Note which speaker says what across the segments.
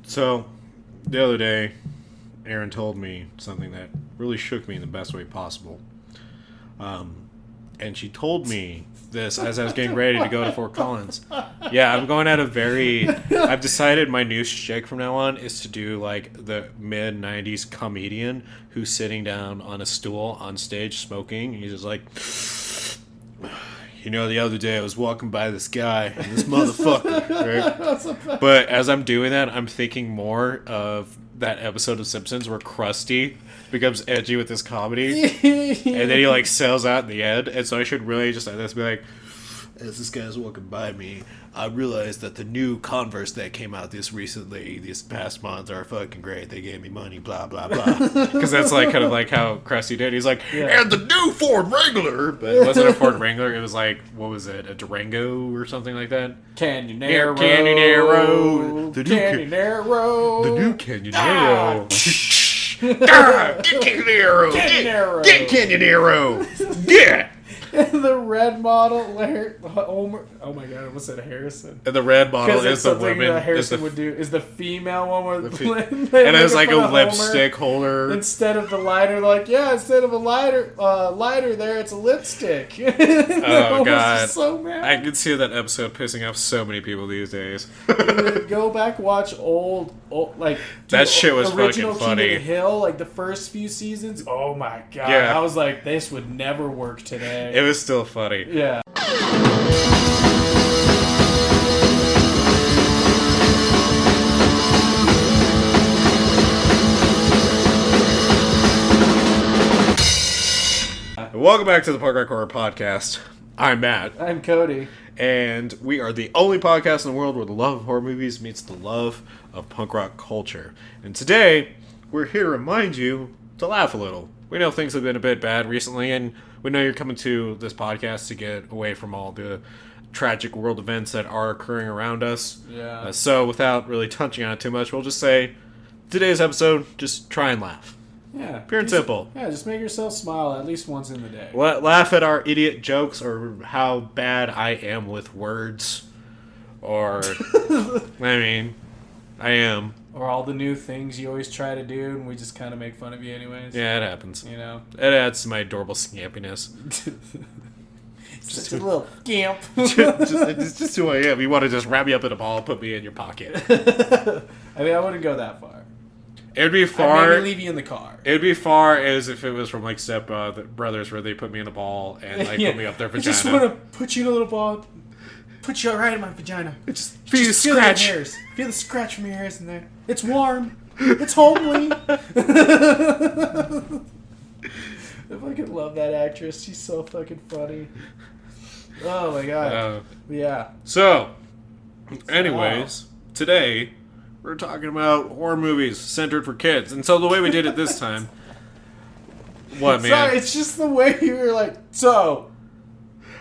Speaker 1: So, the other day, Aaron told me something that really shook me in the best way possible. And she told me this as I was getting ready to go to Fort Collins. Yeah, I'm going at a very... I've decided my new shtick from now on is to do, like, the mid-90s comedian who's sitting down on a stool on stage smoking. And he's just like... You know, the other day I was walking by this guy and this motherfucker, right? But as I'm doing that, I'm thinking more of that episode of Simpsons where Krusty becomes edgy with his comedy, and then he, like, sells out in the end. And so I should really just be like, as this guy's walking by me, I realized that the new Converse that came out this past month, are fucking great. They gave me money, blah, blah, blah. Because that's, like, kind of like how Krusty did. He's like, and the new Ford Wrangler. But it wasn't a Ford Wrangler. It was like, what was it, a Durango or something like that?
Speaker 2: Canyonero.
Speaker 1: The new Canyonero. Get Canyonero. Get Canyonero. Yeah.
Speaker 2: And the red model, Homer. Oh my god, I almost said Harrison.
Speaker 1: And the red model is the woman.
Speaker 2: That Harrison would do is the female one with
Speaker 1: and it's like a lipstick holder.
Speaker 2: Instead of the lighter, like, instead of a lighter there, it's a lipstick.
Speaker 1: Oh god,
Speaker 2: so mad.
Speaker 1: I can see that episode pissing off so many people these days.
Speaker 2: Go back, watch old like
Speaker 1: that shit was
Speaker 2: original
Speaker 1: fucking funny.
Speaker 2: King of the Hill, like the first few seasons. Oh my god,
Speaker 1: yeah.
Speaker 2: I was like, this would never work today.
Speaker 1: It was still funny.
Speaker 2: Yeah.
Speaker 1: Welcome back to the Punk Rock Horror Podcast. I'm Matt.
Speaker 2: I'm Cody.
Speaker 1: And we are the only podcast in the world where the love of horror movies meets the love of punk rock culture. And today, we're here to remind you to laugh a little. We know things have been a bit bad recently, and we know you're coming to this podcast to get away from all the tragic world events that are occurring around us.
Speaker 2: Yeah.
Speaker 1: So without really touching on it too much, we'll just say, today's episode, just try and laugh.
Speaker 2: Yeah.
Speaker 1: Pure and simple.
Speaker 2: Yeah, just make yourself smile at least once in the day.
Speaker 1: Laugh at our idiot jokes or how bad I am with words. Or, I am.
Speaker 2: Or all the new things you always try to do, and we just kind of make fun of you anyways.
Speaker 1: Yeah, it happens.
Speaker 2: You know?
Speaker 1: It adds to my adorable scampiness.
Speaker 2: Just a little scamp.
Speaker 1: It's just who I am. You want to just wrap me up in a ball and put me in your pocket.
Speaker 2: I mean, I wouldn't go that far.
Speaker 1: It'd be far.
Speaker 2: I'd maybe leave you in the car.
Speaker 1: It'd be far as if it was from, like, Step Brothers, where they put me in a ball and, like, put me up their vagina.
Speaker 2: I just want to put you in a little ball, put you right in my vagina.
Speaker 1: Just feel the scratch.
Speaker 2: Feel the scratch from your hairs in there. It's warm. It's homely. I fucking love that actress. She's so fucking funny. Oh my god. Yeah.
Speaker 1: So, anyways, today we're talking about horror movies centered for kids. And so the way we did it this time... What, man?
Speaker 2: Sorry, it's just the way you were like, so...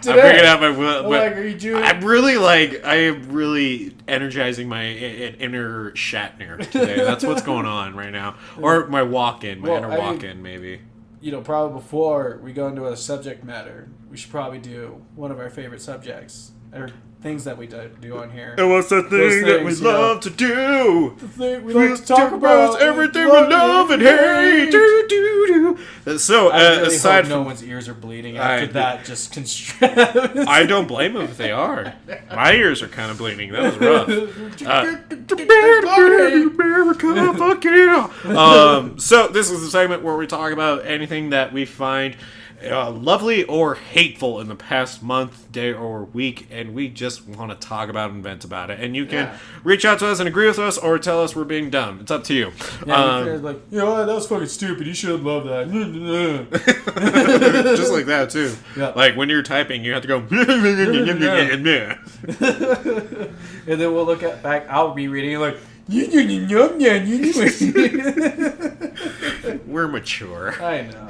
Speaker 1: Today, I'm bringing out my...
Speaker 2: are you doing...
Speaker 1: I am really energizing my inner Shatner today. That's what's going on right now. Or my walk-in, inner walk-in, maybe.
Speaker 2: You know, probably before we go into a subject matter, we should probably do one of our favorite subjects. Or things that we do on here.
Speaker 1: And what's the thing that we love to do?
Speaker 2: The thing we like to talk about.
Speaker 1: Everything we love and hate. So,
Speaker 2: I really
Speaker 1: aside
Speaker 2: hope no one's ears are bleeding after that just construct.
Speaker 1: I don't blame them if they are. My ears are kind of bleeding. That was rough. America, fuck yeah. So, this is the segment where we talk about anything that we find lovely or hateful in the past month, day, or week, and we just want to talk about and vent about it. And you can reach out to us and agree with us, or tell us we're being dumb. It's up to you.
Speaker 2: Yeah, like, you know what, that was fucking stupid. You should love that.
Speaker 1: Just like that too. Yeah. Like when you're typing, you have to go.
Speaker 2: And then we'll look at back. I'll be reading it like.
Speaker 1: We're mature.
Speaker 2: I know.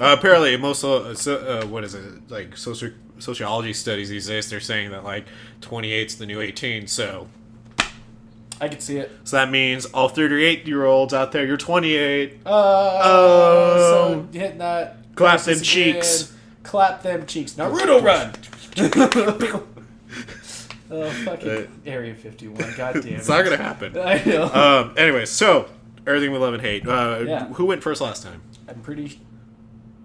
Speaker 1: Apparently, most what is it, like sociology studies these days? They're saying that like 28's the new 18. So
Speaker 2: I can see it.
Speaker 1: So that means all 38-year-olds out there, you're 28.
Speaker 2: So hitting that.
Speaker 1: Clap them cheeks.
Speaker 2: Clap them cheeks. Naruto run. Oh, fucking Area 51. God damn it.
Speaker 1: It's not gonna happen.
Speaker 2: I know.
Speaker 1: Anyway, so everything we love and hate.
Speaker 2: Yeah.
Speaker 1: Who went first last time?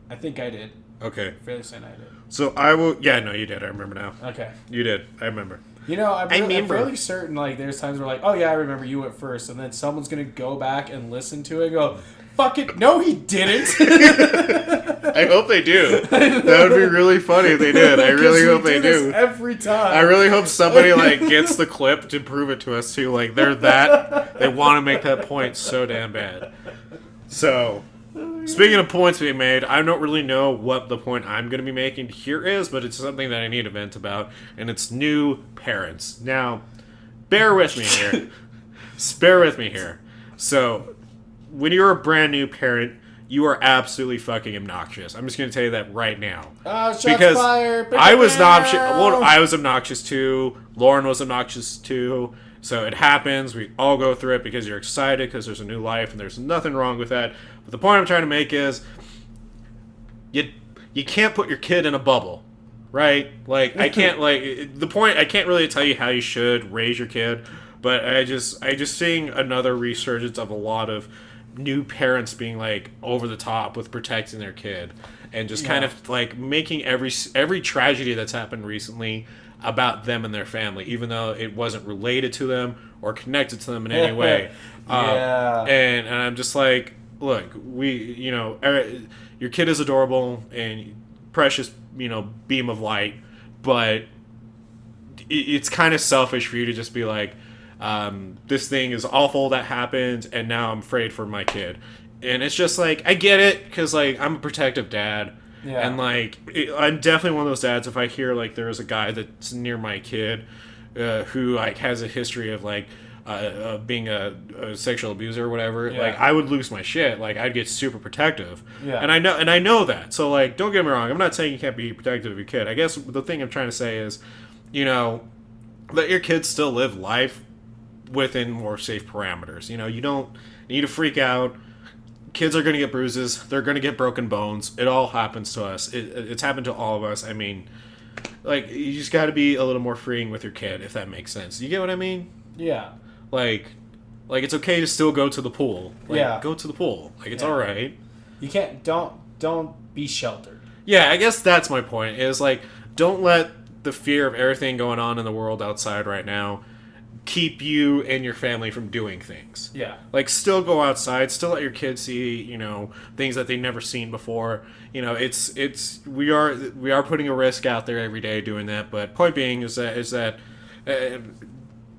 Speaker 2: I think I did.
Speaker 1: Okay.
Speaker 2: Fairly certain I did.
Speaker 1: So I will. Yeah, no, you did. I remember now.
Speaker 2: Okay.
Speaker 1: You did. I remember.
Speaker 2: You know, I'm fairly certain, like, there's times where, like, oh, yeah, I remember you went first, and then someone's going to go back and listen to it and go, fuck it, no, he didn't.
Speaker 1: I hope they do. That would be really funny if they did. I really hope they do.
Speaker 2: Every time.
Speaker 1: I really hope somebody, like, gets the clip to prove it to us, too. Like, they want to make that point so damn bad. So... Speaking of points being made, I don't really know what the point I'm going to be making here is, but it's something that I need to vent about, and it's new parents. Now, bear with me here. Bear with me here. So, when you're a brand new parent, you are absolutely fucking obnoxious. I'm just going to tell you that right now.
Speaker 2: Shots
Speaker 1: because
Speaker 2: fired.
Speaker 1: I was obnoxious. Well, I was obnoxious too. Lauren was obnoxious too. So it happens. We all go through it because you're excited because there's a new life, and there's nothing wrong with that. But the point I'm trying to make is, you can't put your kid in a bubble, right? Like I can't the point. I can't really tell you how you should raise your kid, but I just seeing another resurgence of a lot of new parents being like over the top with protecting their kid, and just kind of like making every tragedy that's happened recently about them and their family, even though it wasn't related to them or connected to them in any way. And I'm just like, look, your kid is adorable and precious, beam of light, but it's kind of selfish for you to just be like, this thing is awful that happened, and now I'm afraid for my kid. And it's just like, I get it, because like I'm a protective dad. Yeah. And like, I'm definitely one of those dads. If I hear like there is a guy that's near my kid who like has a history of like being a sexual abuser or whatever, like I would lose my shit. Like I'd get super protective. Yeah. And I know that. So like, don't get me wrong. I'm not saying you can't be protective of your kid. I guess the thing I'm trying to say is, let your kids still live life within more safe parameters. You don't need to freak out. Kids are going to get bruises. They're going to get broken bones. It all happens to us. It's happened to all of us. I mean, like, you just got to be a little more freeing with your kid, if that makes sense. You get what I mean?
Speaker 2: Yeah.
Speaker 1: Like it's okay to still go to the pool. Like, go to the pool. Like, it's all right.
Speaker 2: You can't, don't be sheltered.
Speaker 1: Yeah, I guess that's my point, is, like, don't let the fear of everything going on in the world outside right now keep you and your family from doing things. Yeah. Like, still go outside, still let your kids see, things that they've never seen before. We are putting a risk out there every day doing that, but point being is that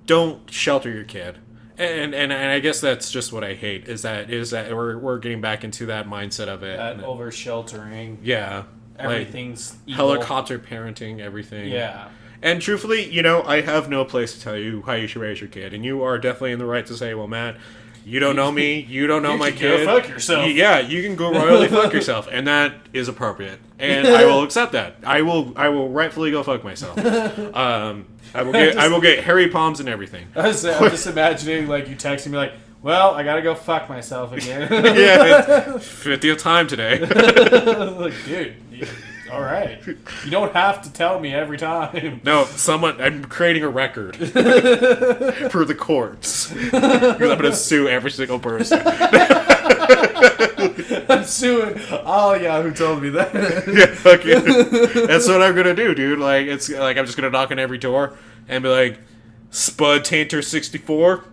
Speaker 1: don't shelter your kid. And I guess that's just what I hate, is that we're getting back into that mindset of it.
Speaker 2: That over sheltering.
Speaker 1: Yeah.
Speaker 2: Everything's
Speaker 1: like, helicopter parenting, everything.
Speaker 2: Yeah.
Speaker 1: And truthfully, I have no place to tell you how you should raise your kid. And you are definitely in the right to say, well, Matt, you don't know me. You don't know my kid.
Speaker 2: Go fuck yourself.
Speaker 1: Yeah, you can go royally fuck yourself. And that is appropriate. And I will accept that. I will rightfully go fuck myself. I will get hairy palms and everything.
Speaker 2: I'm just imagining, like, you texting me like, well, I gotta go fuck myself again.
Speaker 1: Yeah, 50th time today.
Speaker 2: Like, dude, all right. You don't have to tell me every time.
Speaker 1: No, I'm creating a record for the courts. Because I'm gonna sue every single person.
Speaker 2: I'm suing all y'all who told me that.
Speaker 1: Yeah, okay. That's what I'm gonna do, dude. Like, it's like I'm just gonna knock on every door and be like, Spud Tainter 64.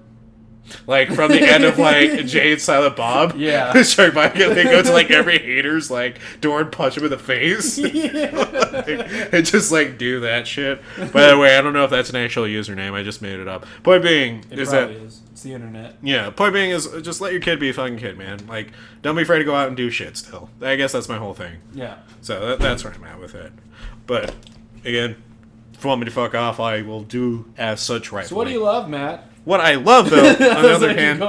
Speaker 1: Like, from the end of, like, Jay and Silent Bob.
Speaker 2: Yeah.
Speaker 1: Sorry, Mike. They go to, like, every hater's, like, door and punch him in the face. Yeah. And just, like, do that shit. By the way, I don't know if that's an actual username. I just made it up. Point being
Speaker 2: is it's the internet.
Speaker 1: Yeah. Point being is just let your kid be a fucking kid, man. Like, don't be afraid to go out and do shit still. I guess that's my whole thing. Yeah. So that's where I'm at with it. But, again, if you want me to fuck off, I will do as such rightfully.
Speaker 2: So what do you love, Matt?
Speaker 1: What I love, though, on the other hand,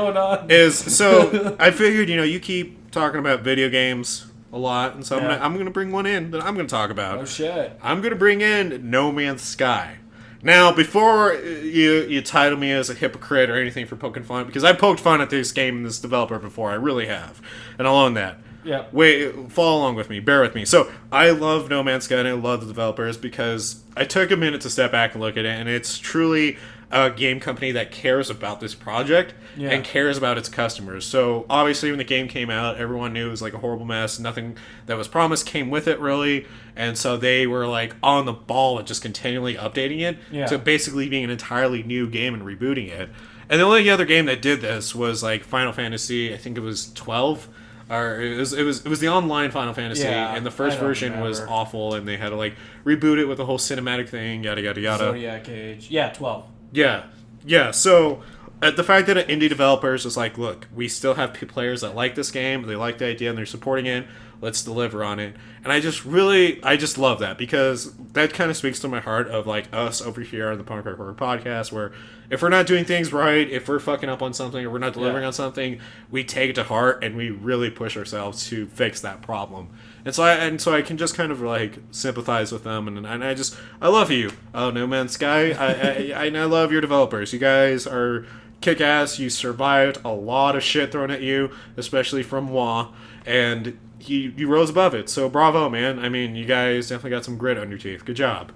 Speaker 1: is, so I figured, you keep talking about video games a lot, and so I'm going to bring one in that I'm going to talk about.
Speaker 2: Oh, shit.
Speaker 1: I'm going to bring in No Man's Sky. Now, before you title me as a hypocrite or anything for poking fun, because I poked fun at this game and this developer before, I really have, and I'll own that.
Speaker 2: Yeah.
Speaker 1: Wait, follow along with me. Bear with me. So, I love No Man's Sky and I love the developers because I took a minute to step back and look at it, and it's truly a game company that cares about this project and cares about its customers. So, obviously, when the game came out, everyone knew it was like a horrible mess. Nothing that was promised came with it, really. And so they were like on the ball and just continually updating it to basically being an entirely new game and rebooting it. And the only other game that did this was like Final Fantasy, I think it was 12. Or it was the online Final Fantasy, and the first version was awful, and they had to like reboot it with a whole cinematic thing, yada yada yada.
Speaker 2: Zodiac Age, 12.
Speaker 1: Yeah. So the fact that an indie developers is like, look, we still have players that like this game, they like the idea, and they're supporting it. Let's deliver on it. And I just love that, because that kind of speaks to my heart of like us over here on the Punk Rock Horror Podcast, where if we're not doing things right, if we're fucking up on something or we're not delivering on something, we take it to heart and we really push ourselves to fix that problem. And so I can just kind of like sympathize with them, and I love you. Oh, No Man's Sky. I love your developers. You guys are kick ass. You survived a lot of shit thrown at you, especially from moi, and you rose above it. So bravo, man. I mean, you guys definitely got some grit on your teeth. Good job.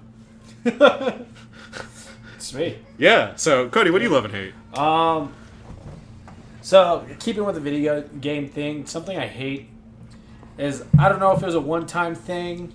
Speaker 2: Sweet.
Speaker 1: Yeah. So Cody, what do you love and hate?
Speaker 2: So keeping with the video game thing, something I hate is, I don't know if it was a one-time thing.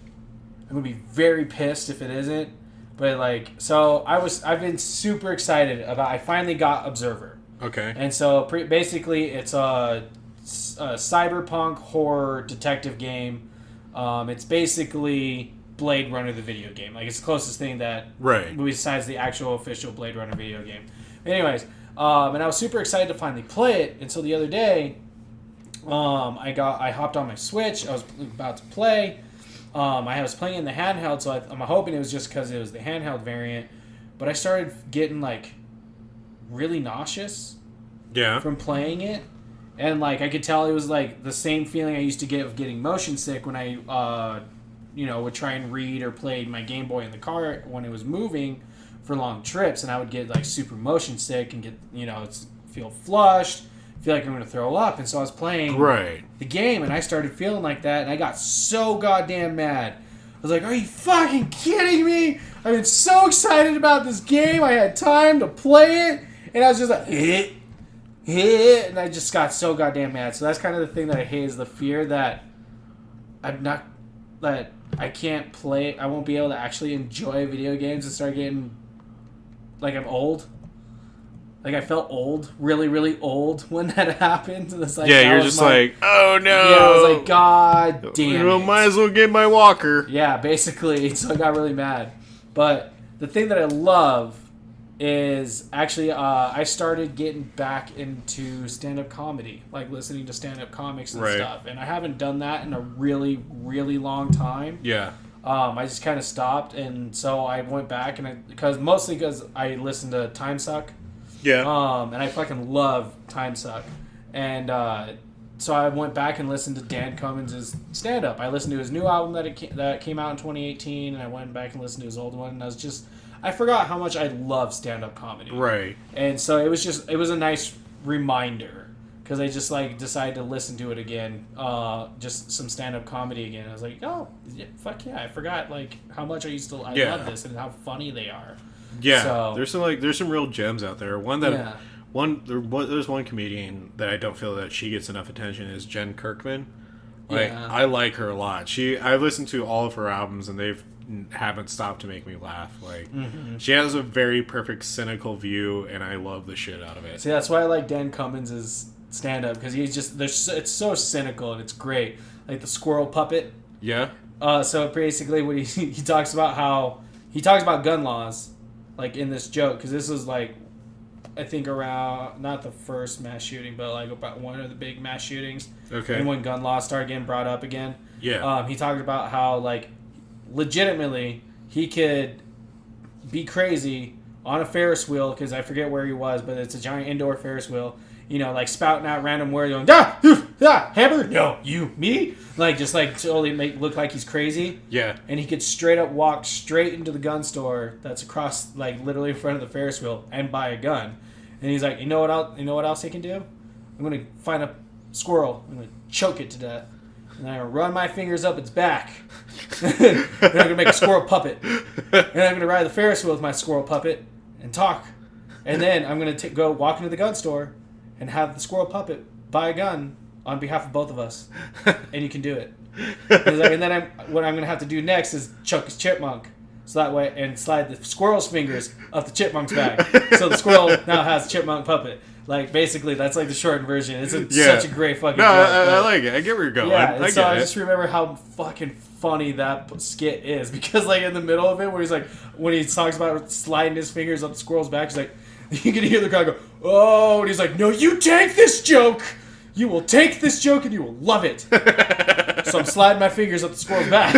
Speaker 2: I'm gonna be very pissed if it isn't. But like, so I've been super excited about. I finally got Observer.
Speaker 1: Okay.
Speaker 2: And so basically, it's a cyberpunk horror detective game. It's basically Blade Runner, the video game. Like, it's the closest thing that besides the actual official Blade Runner video game. Anyways, and I was super excited to finally play it. And so the other day, I hopped on my Switch. I was about to play. I was playing in the handheld, so I'm hoping it was just because it was the handheld variant. But I started getting like really nauseous. From playing it. And like, I could tell it was like the same feeling I used to get of getting motion sick when I would try and read or play my Game Boy in the car when it was moving for long trips, and I would get like super motion sick and get feel flushed, feel like I'm going to throw up. And so I was playing the game, and I started feeling like that, and I got so goddamn mad. I was like, are you fucking kidding me? I've been so excited about this game. I had time to play it, and I was just like, and I just got so goddamn mad. So that's kind of the thing that I hate, is the fear that I can't play. I won't be able to actually enjoy video games and start getting like I'm old. Like, I felt old, really, really old when that happened. It's like,
Speaker 1: you're just like, oh no.
Speaker 2: Yeah, I was like, God damn it.
Speaker 1: Might as well get my walker.
Speaker 2: Yeah, basically. So I got really mad. But the thing that I love is actually I started getting back into stand-up comedy, like listening to stand-up comics and stuff. And I haven't done that in a really, really long time.
Speaker 1: Yeah.
Speaker 2: I just kind of stopped, and so I went back, and because I listened to Time Suck.
Speaker 1: Yeah.
Speaker 2: And I fucking love Time Suck. And so I went back and listened to Dan Cummins' stand-up. I listened to his new album that came out in 2018, and I went back and listened to his old one, and I forgot how much I love stand-up comedy.
Speaker 1: Right.
Speaker 2: And so it was a nice reminder, because I just like decided to listen to it again, just some stand-up comedy again. I was like, oh, yeah, fuck yeah, I forgot like how much I love this and how funny they are.
Speaker 1: Yeah, so, there's some real gems out there. There's one comedian that I don't feel that she gets enough attention is Jen Kirkman. Like, I like her a lot. I've listened to all of her albums, and they haven't stopped to make me laugh. Like, she has a very perfect cynical view, and I love the shit out of it.
Speaker 2: See, that's why I like Dan Cummins' stand-up, because it's so cynical, and it's great. Like the squirrel puppet.
Speaker 1: Yeah.
Speaker 2: So basically, what he talks about gun laws. Like, in this joke, because this was like, I think around, not the first mass shooting, but like about one of the big mass shootings.
Speaker 1: Okay.
Speaker 2: And when gun laws started getting brought up again.
Speaker 1: Yeah.
Speaker 2: He talked about how, like, legitimately, he could be crazy on a Ferris wheel, because I forget where he was, but it's a giant indoor Ferris wheel, like spouting out random words, going, hammer, no, you, me? Like, just like totally look like he's crazy.
Speaker 1: Yeah.
Speaker 2: And he could straight up walk straight into the gun store that's across, like, literally in front of the Ferris wheel and buy a gun. And he's like, you know what else he can do? I'm going to find a squirrel. I'm going to choke it to death. And then I'm going to run my fingers up its back. And I'm going to make a squirrel puppet. And I'm going to ride the Ferris wheel with my squirrel puppet and talk. And then I'm going to go walk into the gun store and have the squirrel puppet buy a gun on behalf of both of us. And you can do it. And then what I'm going to have to do next is choke his chipmunk. So that way, and slide the squirrel's fingers up the chipmunk's back. So the squirrel now has a chipmunk puppet. Like, basically, that's like the shortened version. It's such a great fucking joke.
Speaker 1: I like it. I get where you're going.
Speaker 2: Yeah, and I just remember how fucking funny that skit is. Because, like, in the middle of it, where he's like, when he talks about sliding his fingers up the squirrel's back, he's like, you can hear the crowd go, oh, and he's like, no, you take this joke! You will take this joke and you will love it. So I'm sliding my fingers up the squirrel's back.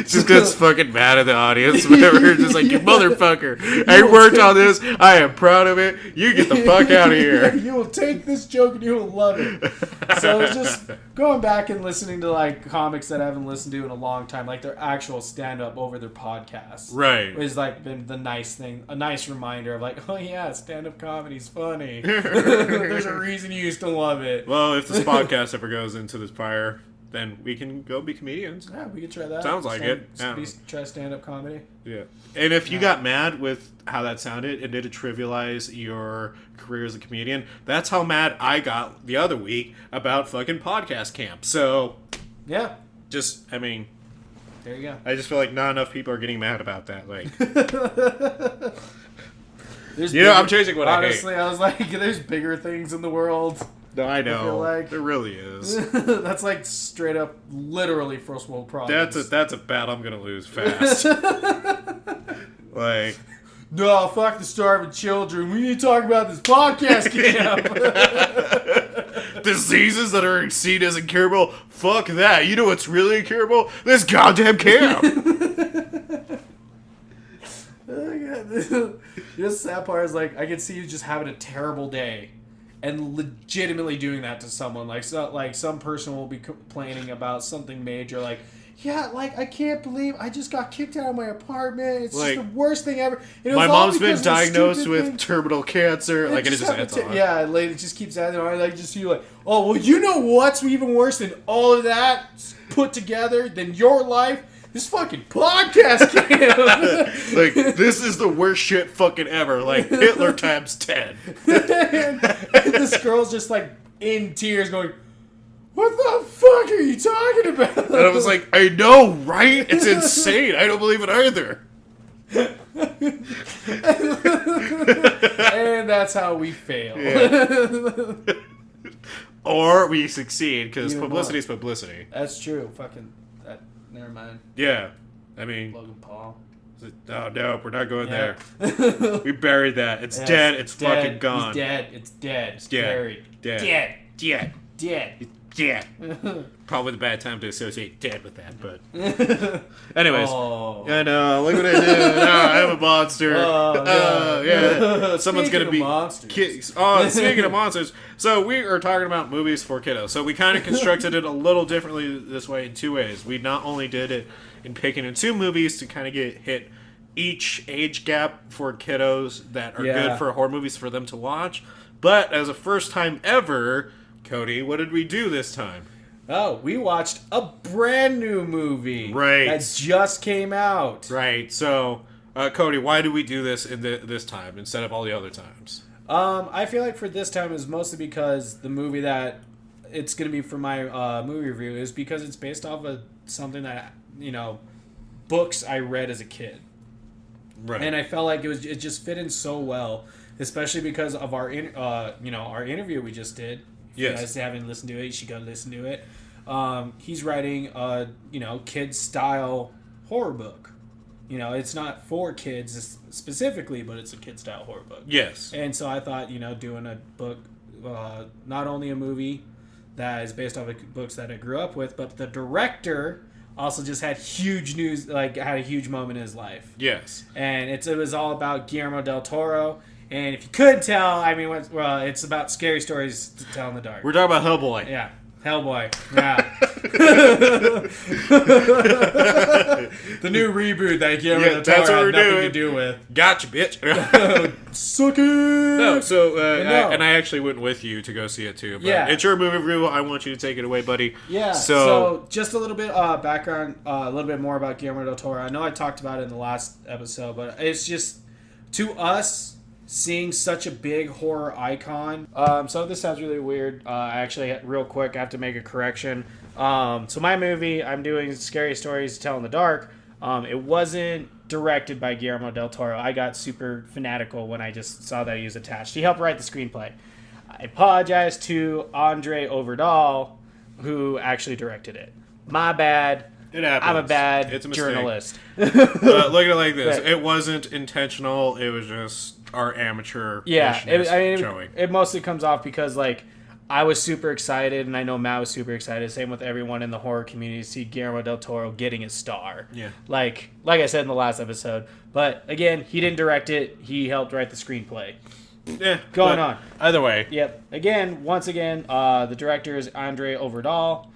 Speaker 1: Just gets fucking mad at the audience. Whatever. Just like, you motherfucker. I worked on this. I am proud of it. You get the fuck out of here.
Speaker 2: You will take this joke and you will love it. So it's just going back and listening to like comics that I haven't listened to in a long time, like their actual stand-up over their podcasts.
Speaker 1: Right.
Speaker 2: Is like been the nice thing, a nice reminder of like, oh yeah, stand-up comedy's funny. There's a reason you used to love it.
Speaker 1: Well, if this podcast ever goes into this fire, then we can go be comedians.
Speaker 2: Yeah, we could try that.
Speaker 1: Sounds like it. Yeah.
Speaker 2: Try stand-up comedy.
Speaker 1: Yeah. And if you got mad with how that sounded and did it trivialize your career as a comedian, that's how mad I got the other week about fucking podcast camp. So,
Speaker 2: yeah.
Speaker 1: Just, I mean...
Speaker 2: There you go.
Speaker 1: I just feel like not enough people are getting mad about that. Like... I'm changing what
Speaker 2: honestly,
Speaker 1: I hate.
Speaker 2: I was like, there's bigger things in the world.
Speaker 1: No, I know.
Speaker 2: I feel like
Speaker 1: there really is.
Speaker 2: That's like straight up, literally first world problems.
Speaker 1: That's a battle I'm gonna lose fast. Like,
Speaker 2: no, fuck the starving children. We need to talk about this podcast camp.
Speaker 1: Diseases that are seen as incurable. Fuck that. You know what's really incurable? This goddamn camp.
Speaker 2: The sad part is like I can see you just having a terrible day, and legitimately doing that to someone. Like some person will be complaining about something major, like, yeah, like I can't believe I just got kicked out of my apartment. It's
Speaker 1: like,
Speaker 2: just the worst thing ever.
Speaker 1: My mom's been diagnosed with terminal cancer. Like, it just adds on.
Speaker 2: Yeah, like, it just keeps adding on. Like, just you like, oh well, you know what's even worse than all of that put together than your life? This fucking podcast camp.
Speaker 1: Like, this is the worst shit fucking ever. Like, Hitler times 10.
Speaker 2: and this girl's just like in tears going, what the fuck are you talking about?
Speaker 1: And I was like, I know, right? It's insane. I don't believe it either.
Speaker 2: And that's how we fail.
Speaker 1: Yeah. Or we succeed, because publicity is publicity.
Speaker 2: That's true. Fucking... Never mind.
Speaker 1: Yeah. I mean...
Speaker 2: Logan Paul.
Speaker 1: Oh, no. We're not going there. We buried that. It's dead. It's dead. Fucking gone.
Speaker 2: He's dead. It's dead. It's dead. Buried.
Speaker 1: Dead.
Speaker 2: Dead.
Speaker 1: Dead.
Speaker 2: Dead.
Speaker 1: Dead. Probably the bad time to associate dead with that, but... Anyways.
Speaker 2: Oh.
Speaker 1: I know. Look what I did. I am a monster.
Speaker 2: Oh,
Speaker 1: yeah. Someone's going to be...
Speaker 2: monsters.
Speaker 1: Speaking of monsters. So we are talking about movies for kiddos. So we kind of constructed it a little differently this way in two ways. We not only did it in picking two movies to kind of hit each age gap for kiddos that are good for horror movies for them to watch, but as a first time ever... Cody, what did we do this time?
Speaker 2: Oh, we watched a brand new movie.
Speaker 1: Right.
Speaker 2: That just came out.
Speaker 1: Right. So, Cody, why did we do this this time instead of all the other times?
Speaker 2: I feel like for this time is mostly because the movie that it's going to be for my movie review is because it's based off of something that, books I read as a kid. Right. And I felt like it just fit in so well, especially because of our our interview we just did. Yes. If you guys haven't listened to it, you should go listen to it. He's writing a, kid-style horror book. It's not for kids specifically, but it's a kid-style horror book. Yes. And so I thought, doing a book, not only a movie that is based off of books that I grew up with, but the director also just had huge news, had a huge moment in his life. Yes. And it was all about Guillermo del Toro. And if you couldn't tell, it's about scary stories to tell in the dark.
Speaker 1: We're talking about Hellboy.
Speaker 2: Yeah. Hellboy. Yeah. The new reboot that Guillermo del Toro had nothing to do with.
Speaker 1: Gotcha, bitch.
Speaker 2: Suck it.
Speaker 1: No, so
Speaker 2: No.
Speaker 1: I actually went with you to go see it too. But
Speaker 2: Yeah.
Speaker 1: it's your movie review. I want you to take it away, buddy.
Speaker 2: Yeah. So just a little bit background, a little bit more about Guillermo del Toro. I know I talked about it in the last episode, but it's just to us seeing such a big horror icon. So this sounds really weird. Actually, real quick, I have to make a correction. So my movie, I'm doing Scary Stories to Tell in the Dark. It wasn't directed by Guillermo del Toro. I got super fanatical when I just saw that he was attached. He helped write the screenplay. I apologize to Andre Overdahl, who actually directed it. My bad.
Speaker 1: It happens.
Speaker 2: I'm a bad
Speaker 1: it's a
Speaker 2: journalist.
Speaker 1: Look at it like this.
Speaker 2: But,
Speaker 1: it wasn't intentional. It was just our amateur
Speaker 2: showing. It mostly comes off because, like, I was super excited, and I know Matt was super excited. Same with everyone in the horror community to see Guillermo del Toro getting his star.
Speaker 1: Yeah.
Speaker 2: Like I said in the last episode. But, again, he didn't direct it. He helped write the screenplay.
Speaker 1: Yeah.
Speaker 2: Going on.
Speaker 1: Either way.
Speaker 2: Yep. Once again, the director is Andre Overdahl.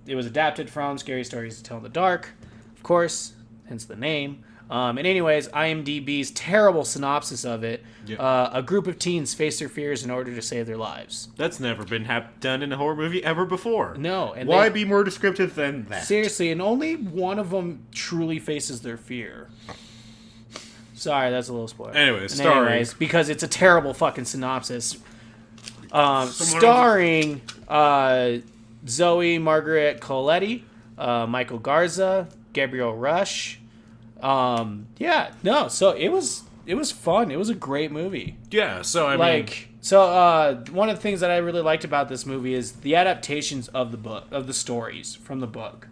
Speaker 2: It was adapted from Scary Stories to Tell in the Dark, of course, hence the name. And anyways, IMDb's terrible synopsis of it. Yep. A group of teens face their fears in order to save their lives.
Speaker 1: That's never been done in a horror movie ever before.
Speaker 2: No. And
Speaker 1: why be more descriptive than that?
Speaker 2: Seriously, and only one of them truly faces their fear. Sorry, that's a little spoiler.
Speaker 1: Anyways,
Speaker 2: because it's a terrible fucking synopsis. Starring Zoe Margaret Coletti, Michael Garza, Gabriel Rush. So it was fun. It was a great movie.
Speaker 1: Yeah, so I
Speaker 2: mean, one of the things that I really liked about this movie is the adaptations of the stories from the book.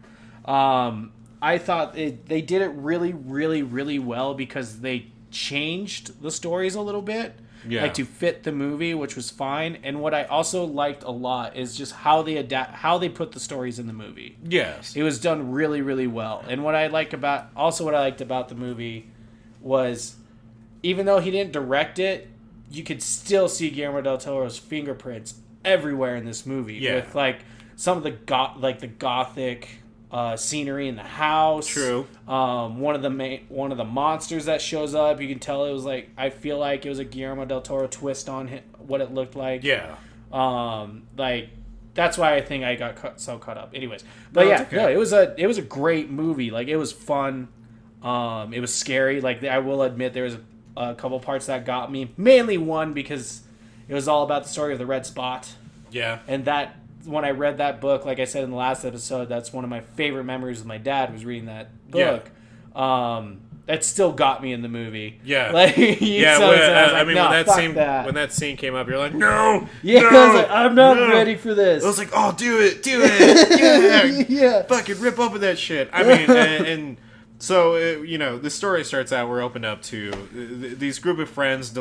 Speaker 2: I thought they did it really, really, really well because they changed the stories a little bit. Yeah. Like to fit the movie, which was fine. And what I also liked a lot is just how they put the stories in the movie.
Speaker 1: Yes.
Speaker 2: It was done really, really well. And what I liked about the movie was, even though he didn't direct it, you could still see Guillermo del Toro's fingerprints everywhere in this movie. Yeah. With like some of the gothic scenery in the house.
Speaker 1: True.
Speaker 2: One of the monsters that shows up, you can tell it was like, I feel like it was a Guillermo del Toro twist on what it looked like.
Speaker 1: Yeah.
Speaker 2: That's why I think I got so caught up. Anyways, but it was a great movie. Like, it was fun. It was scary. Like, I will admit there was a couple parts that got me. Mainly one because it was all about the story of the red spot.
Speaker 1: Yeah.
Speaker 2: And that, when I read that book, like I said in the last episode, that's one of my favorite memories with my dad was reading that book. Yeah. That still got me in the movie.
Speaker 1: Yeah.
Speaker 2: Like, when
Speaker 1: that scene came up, you're like, no.
Speaker 2: Yeah.
Speaker 1: No,
Speaker 2: I was like, I'm not ready for this.
Speaker 1: I was like, oh, do it. Yeah.
Speaker 2: Yeah.
Speaker 1: Fucking rip open that shit. I mean, and so, the story starts out, we're opened up to these group of friends,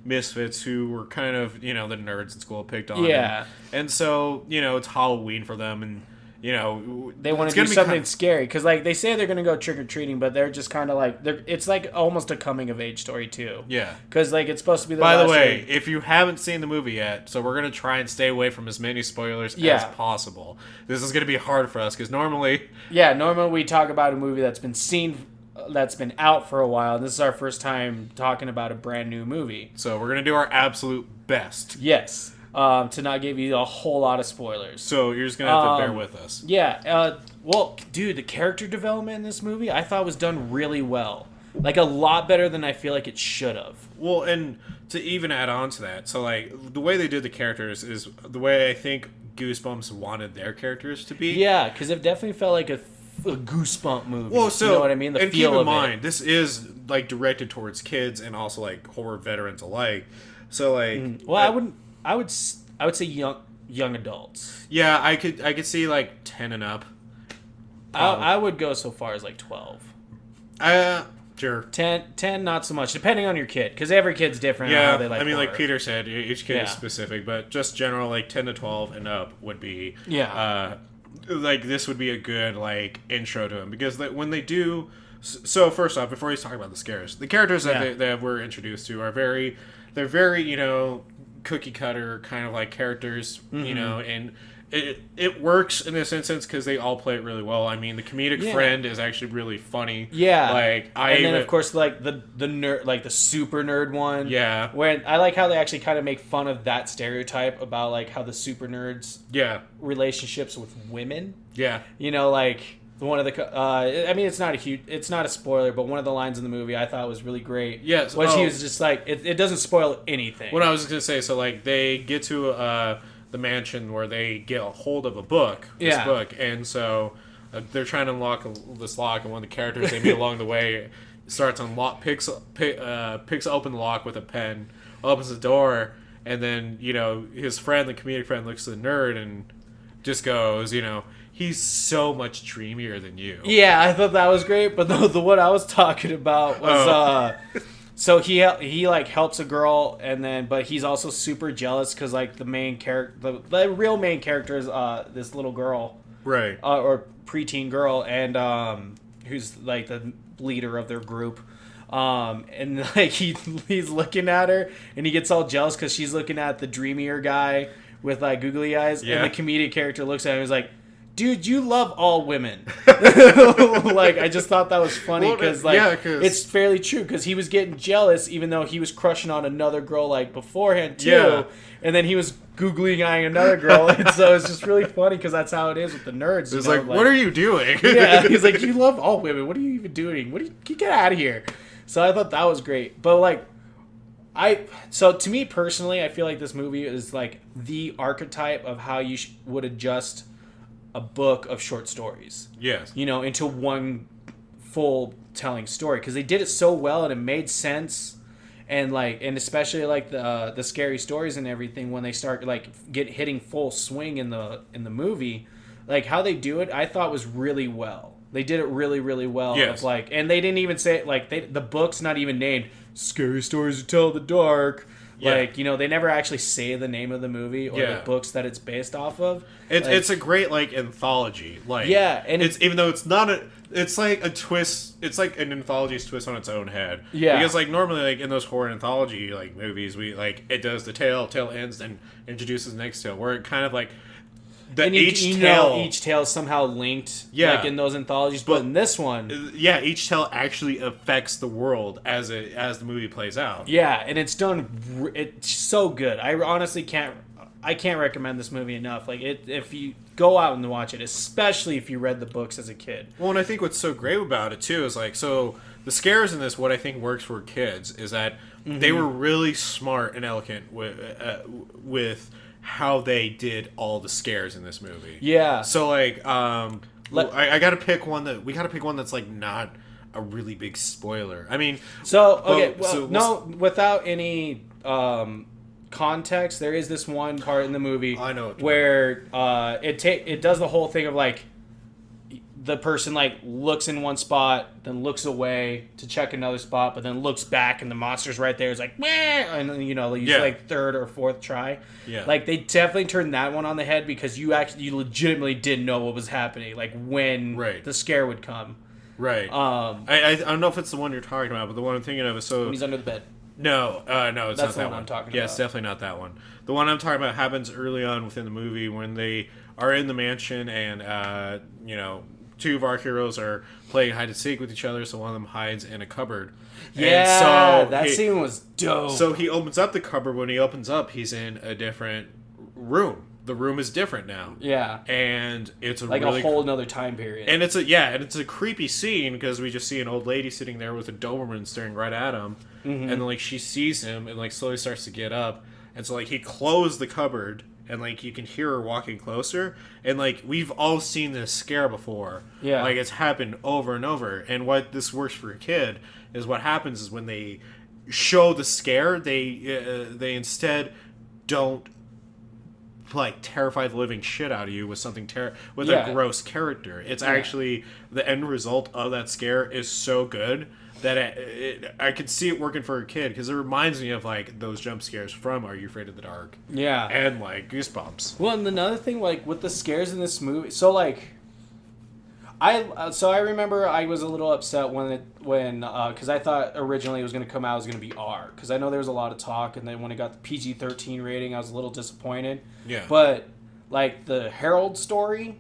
Speaker 1: misfits who were kind of, the nerds in school picked on.
Speaker 2: Yeah.
Speaker 1: And so, it's Halloween for them, and,
Speaker 2: they want to do something scary. Because, like, they say they're going to go trick-or-treating, but they're just kind of like, it's like almost a coming-of-age story, too.
Speaker 1: Yeah.
Speaker 2: Because, like, it's supposed to be
Speaker 1: By the way, if you haven't seen the movie yet, so we're going to try and stay away from as many spoilers as possible. This is going to be hard for us, because normally...
Speaker 2: Yeah, normally we talk about a movie that's been out for a while, and this is our first time talking about a brand new movie.
Speaker 1: So we're going to do our absolute best.
Speaker 2: Yes. To not give you a whole lot of spoilers.
Speaker 1: So you're just going to have to bear with us.
Speaker 2: Yeah. Dude, the character development in this movie I thought was done really well. Like, a lot better than I feel like it should have.
Speaker 1: Well, and to even add on to that, so, like, the way they did the characters is the way I think Goosebumps wanted their characters to be.
Speaker 2: Yeah, because it definitely felt like a Goosebump movie.
Speaker 1: Well, so,
Speaker 2: you know what I mean? The
Speaker 1: and
Speaker 2: feel
Speaker 1: keep in
Speaker 2: of
Speaker 1: mind, this is, like, directed towards kids and also, like, horror veterans alike. So, like...
Speaker 2: Well, I would say young adults.
Speaker 1: Yeah, I could see like 10 and up.
Speaker 2: I would go so far as like 12.
Speaker 1: Sure.
Speaker 2: 10 not so much, depending on your kid, because every kid's different.
Speaker 1: Yeah,
Speaker 2: how they like
Speaker 1: I mean,
Speaker 2: horror.
Speaker 1: like Peter said, each kid is specific, but just general like 10 to 12 and up would be.
Speaker 2: Yeah.
Speaker 1: Like this would be a good like intro to them because when they do. So first off, before you talk about the scares, the characters that we're introduced to are very cookie cutter kind of like characters, you know, and it works in this instance because they all play it really well. I mean, the comedic friend is actually really funny.
Speaker 2: Yeah,
Speaker 1: like
Speaker 2: and then of course like the nerd, like the super nerd one.
Speaker 1: Yeah,
Speaker 2: when I like how they actually kind of make fun of that stereotype about like how the super nerds relationships with women. Yeah, you know, like one of the I mean it's not a spoiler, but one of the lines in the movie I thought was really great. Yes, was he was just like it doesn't spoil anything.
Speaker 1: What I was gonna say, so like they get to the mansion where they get a hold of a book, book, and so they're trying to unlock this lock, and one of the characters they meet along the way starts picks open the lock with a pen, opens the door, and then you know his friend, the comedic friend, looks at the nerd and just goes, you know, he's so much dreamier than you.
Speaker 2: Yeah, I thought that was great, but the one I was talking about was so he like helps a girl, and then but he's also super jealous because like the main character, the real main character is this little girl, right, or preteen girl, and who's like the leader of their group, and like he's looking at her, and he gets all jealous because she's looking at the dreamier guy with like googly eyes, and the comedic character looks at him and is like, dude, you love all women. Like, I just thought that was funny because, it's fairly true because he was getting jealous even though he was crushing on another girl, like, beforehand, too. Yeah. And then he was googly eyeing another girl. And so it's just really funny because that's how it is with the nerds.
Speaker 1: It's like, what are you doing?
Speaker 2: Yeah, he's like, you love all women. What are you even doing? Get out of here. So I thought that was great. But, like, so to me personally, I feel like this movie is, like, the archetype of how you would adjust a book of short stories. Yes. You know, into one full telling story because they did it so well and it made sense, and especially like the scary stories and everything when they start like hitting full swing in the movie, like how they do it I thought was really well. They did it really, really well. Yes. Of like, and they didn't even say like the book's not even named Scary Stories to Tell in the Dark. Yeah. Like, you know, they never actually say the name of the movie or the books that it's based off of.
Speaker 1: It's a great, like, anthology. Like, yeah, and it's even though it's not it's like a twist. It's like an anthology's twist on its own head. Yeah. Because, like, normally, like, in those horror anthology, like, movies, we, like, it does the tale ends, and introduces the next tale, where it kind of, like,
Speaker 2: each tale is somehow linked, like in those anthologies, but in this one,
Speaker 1: each tale actually affects the world as the movie plays out.
Speaker 2: Yeah, and it's done. It's so good. I honestly can't recommend this movie enough. Like if you go out and watch it, especially if you read the books as a kid.
Speaker 1: Well, and I think what's so great about it too is like so the scares in this. What I think works for kids is that they were really smart and elegant with how they did all the scares in this movie. Yeah. So like, I gotta pick one that's like not a really big spoiler. I mean,
Speaker 2: without any context, there is this one part in the movie I know where it does the whole thing of like the person like looks in one spot, then looks away to check another spot, but then looks back and the monster's right there. It's like, meh! And you know, use like third or fourth try. Yeah. Like they definitely turned that one on the head because you legitimately didn't know what was happening, like when the scare would come. Right.
Speaker 1: I don't know if it's the one you're talking about, but the one I'm thinking of is when
Speaker 2: he's under the bed.
Speaker 1: No, it's
Speaker 2: That's
Speaker 1: not that
Speaker 2: one
Speaker 1: one.
Speaker 2: I'm talking
Speaker 1: Yeah,
Speaker 2: about.
Speaker 1: it's definitely not that one. The one I'm talking about happens early on within the movie when they are in the mansion and you know, two of our heroes are playing hide and seek with each other, so one of them hides in a cupboard.
Speaker 2: Yeah, and that scene was dope.
Speaker 1: So he opens up the cupboard. When he opens up, he's in a different room. The room is different now. Yeah, and it's
Speaker 2: like really a whole another time period.
Speaker 1: And it's a creepy scene because we just see an old lady sitting there with a Doberman staring right at him, and then like she sees him and like slowly starts to get up, and so like he closed the cupboard. And, like, you can hear her walking closer. And, like, we've all seen this scare before. Yeah. Like, it's happened over and over. And what this works for a kid is what happens is when they show the scare, they instead don't, like, terrify the living shit out of you with something with a gross character. It's actually, the end result of that scare is so good that I could see it working for a kid because it reminds me of like those jump scares from Are You Afraid of the Dark? Yeah, and like Goosebumps.
Speaker 2: Well, and another thing, like with the scares in this movie, so like I remember I was a little upset when because I thought originally it was going to come out as going to be R, because I know there was a lot of talk, and then when it got the PG-13 rating, I was a little disappointed.
Speaker 1: Yeah.
Speaker 2: But like the Harold story,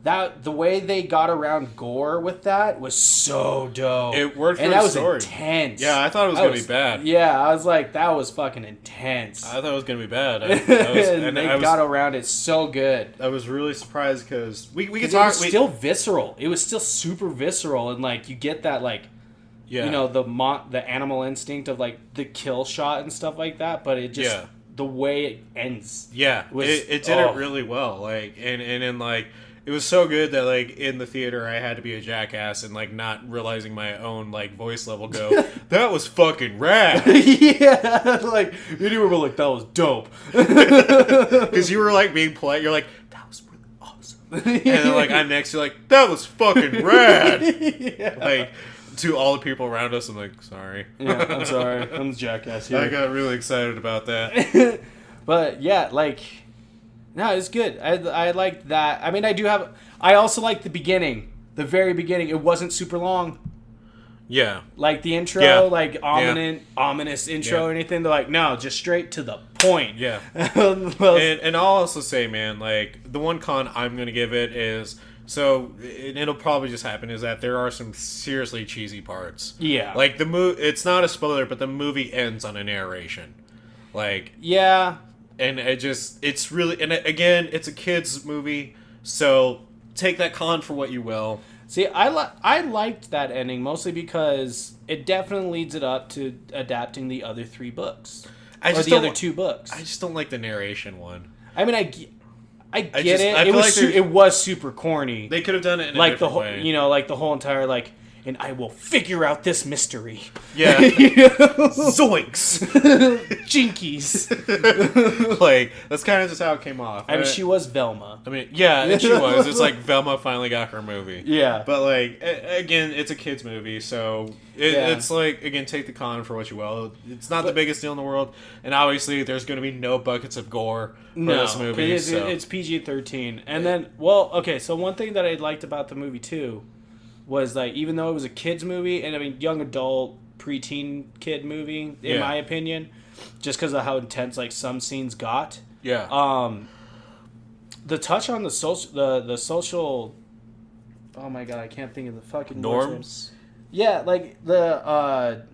Speaker 2: that the way they got around gore with that was so dope.
Speaker 1: It worked for
Speaker 2: and
Speaker 1: the
Speaker 2: that was
Speaker 1: story.
Speaker 2: Intense.
Speaker 1: Yeah, I thought it was going to be bad.
Speaker 2: Yeah, I was like, that was fucking intense.
Speaker 1: I thought it was going to be bad.
Speaker 2: They got around it so good.
Speaker 1: I was really surprised because we could
Speaker 2: talk.
Speaker 1: talk.
Speaker 2: It was still visceral. It was still super visceral, and like you get that like, you know, the animal instinct of like the kill shot and stuff like that. But it just the way it ends.
Speaker 1: Yeah, it did it really well. Like and like. It was so good that, like, in the theater, I had to be a jackass and, like, not realizing my own, like, voice level go, that was fucking rad.
Speaker 2: Yeah, like, you were like, that was dope.
Speaker 1: Because you were, like, being polite. You're like, that was really awesome. And then, like, I'm next, you're like, that was fucking rad. Yeah. Like, to all the people around us, I'm like, sorry.
Speaker 2: Yeah, I'm sorry. I'm the jackass here.
Speaker 1: I got really excited about that.
Speaker 2: But, yeah, like... No, it's good. I liked that. I mean, I also like the beginning. The very beginning. It wasn't super long.
Speaker 1: Yeah.
Speaker 2: Like the intro, like ominous intro or anything. They're like, no, just straight to the point.
Speaker 1: Yeah.
Speaker 2: Well,
Speaker 1: and I'll also say, man, like, the one con I'm going to give it is... So, it'll probably just happen, is that there are some seriously cheesy parts.
Speaker 2: Yeah.
Speaker 1: Like, it's not a spoiler, but the movie ends on a narration. Like...
Speaker 2: Yeah.
Speaker 1: And it's really, and again, it's a kid's movie, so take that con for what you will.
Speaker 2: See, I liked that ending mostly because it definitely leads it up to adapting the other 3 books. Or the other 2 books.
Speaker 1: I just don't like the narration one.
Speaker 2: I mean, I get it. It was super corny.
Speaker 1: They could have done it in
Speaker 2: like
Speaker 1: a different way.
Speaker 2: You know, like the whole entire, like, and I will figure out this mystery.
Speaker 1: Yeah. Zoinks!
Speaker 2: Jinkies.
Speaker 1: Like, that's kind of just how it came off.
Speaker 2: I mean, she was Velma.
Speaker 1: I mean, yeah, and she was. It's like Velma finally got her movie.
Speaker 2: Yeah.
Speaker 1: But, like, again, it's a kid's movie, so it's like, again, take the con for what you will. It's not the biggest deal in the world, and obviously there's going to be no buckets of gore for this movie.
Speaker 2: It's PG-13. And then, well, okay, so one thing that I liked about the movie, too, was like, even though it was a kid's movie, and I mean young adult preteen kid movie in my opinion, just because of how intense like some scenes got.
Speaker 1: Yeah.
Speaker 2: The touch on the social. Oh my god, I can't think of the fucking
Speaker 1: norms.
Speaker 2: Yeah, like like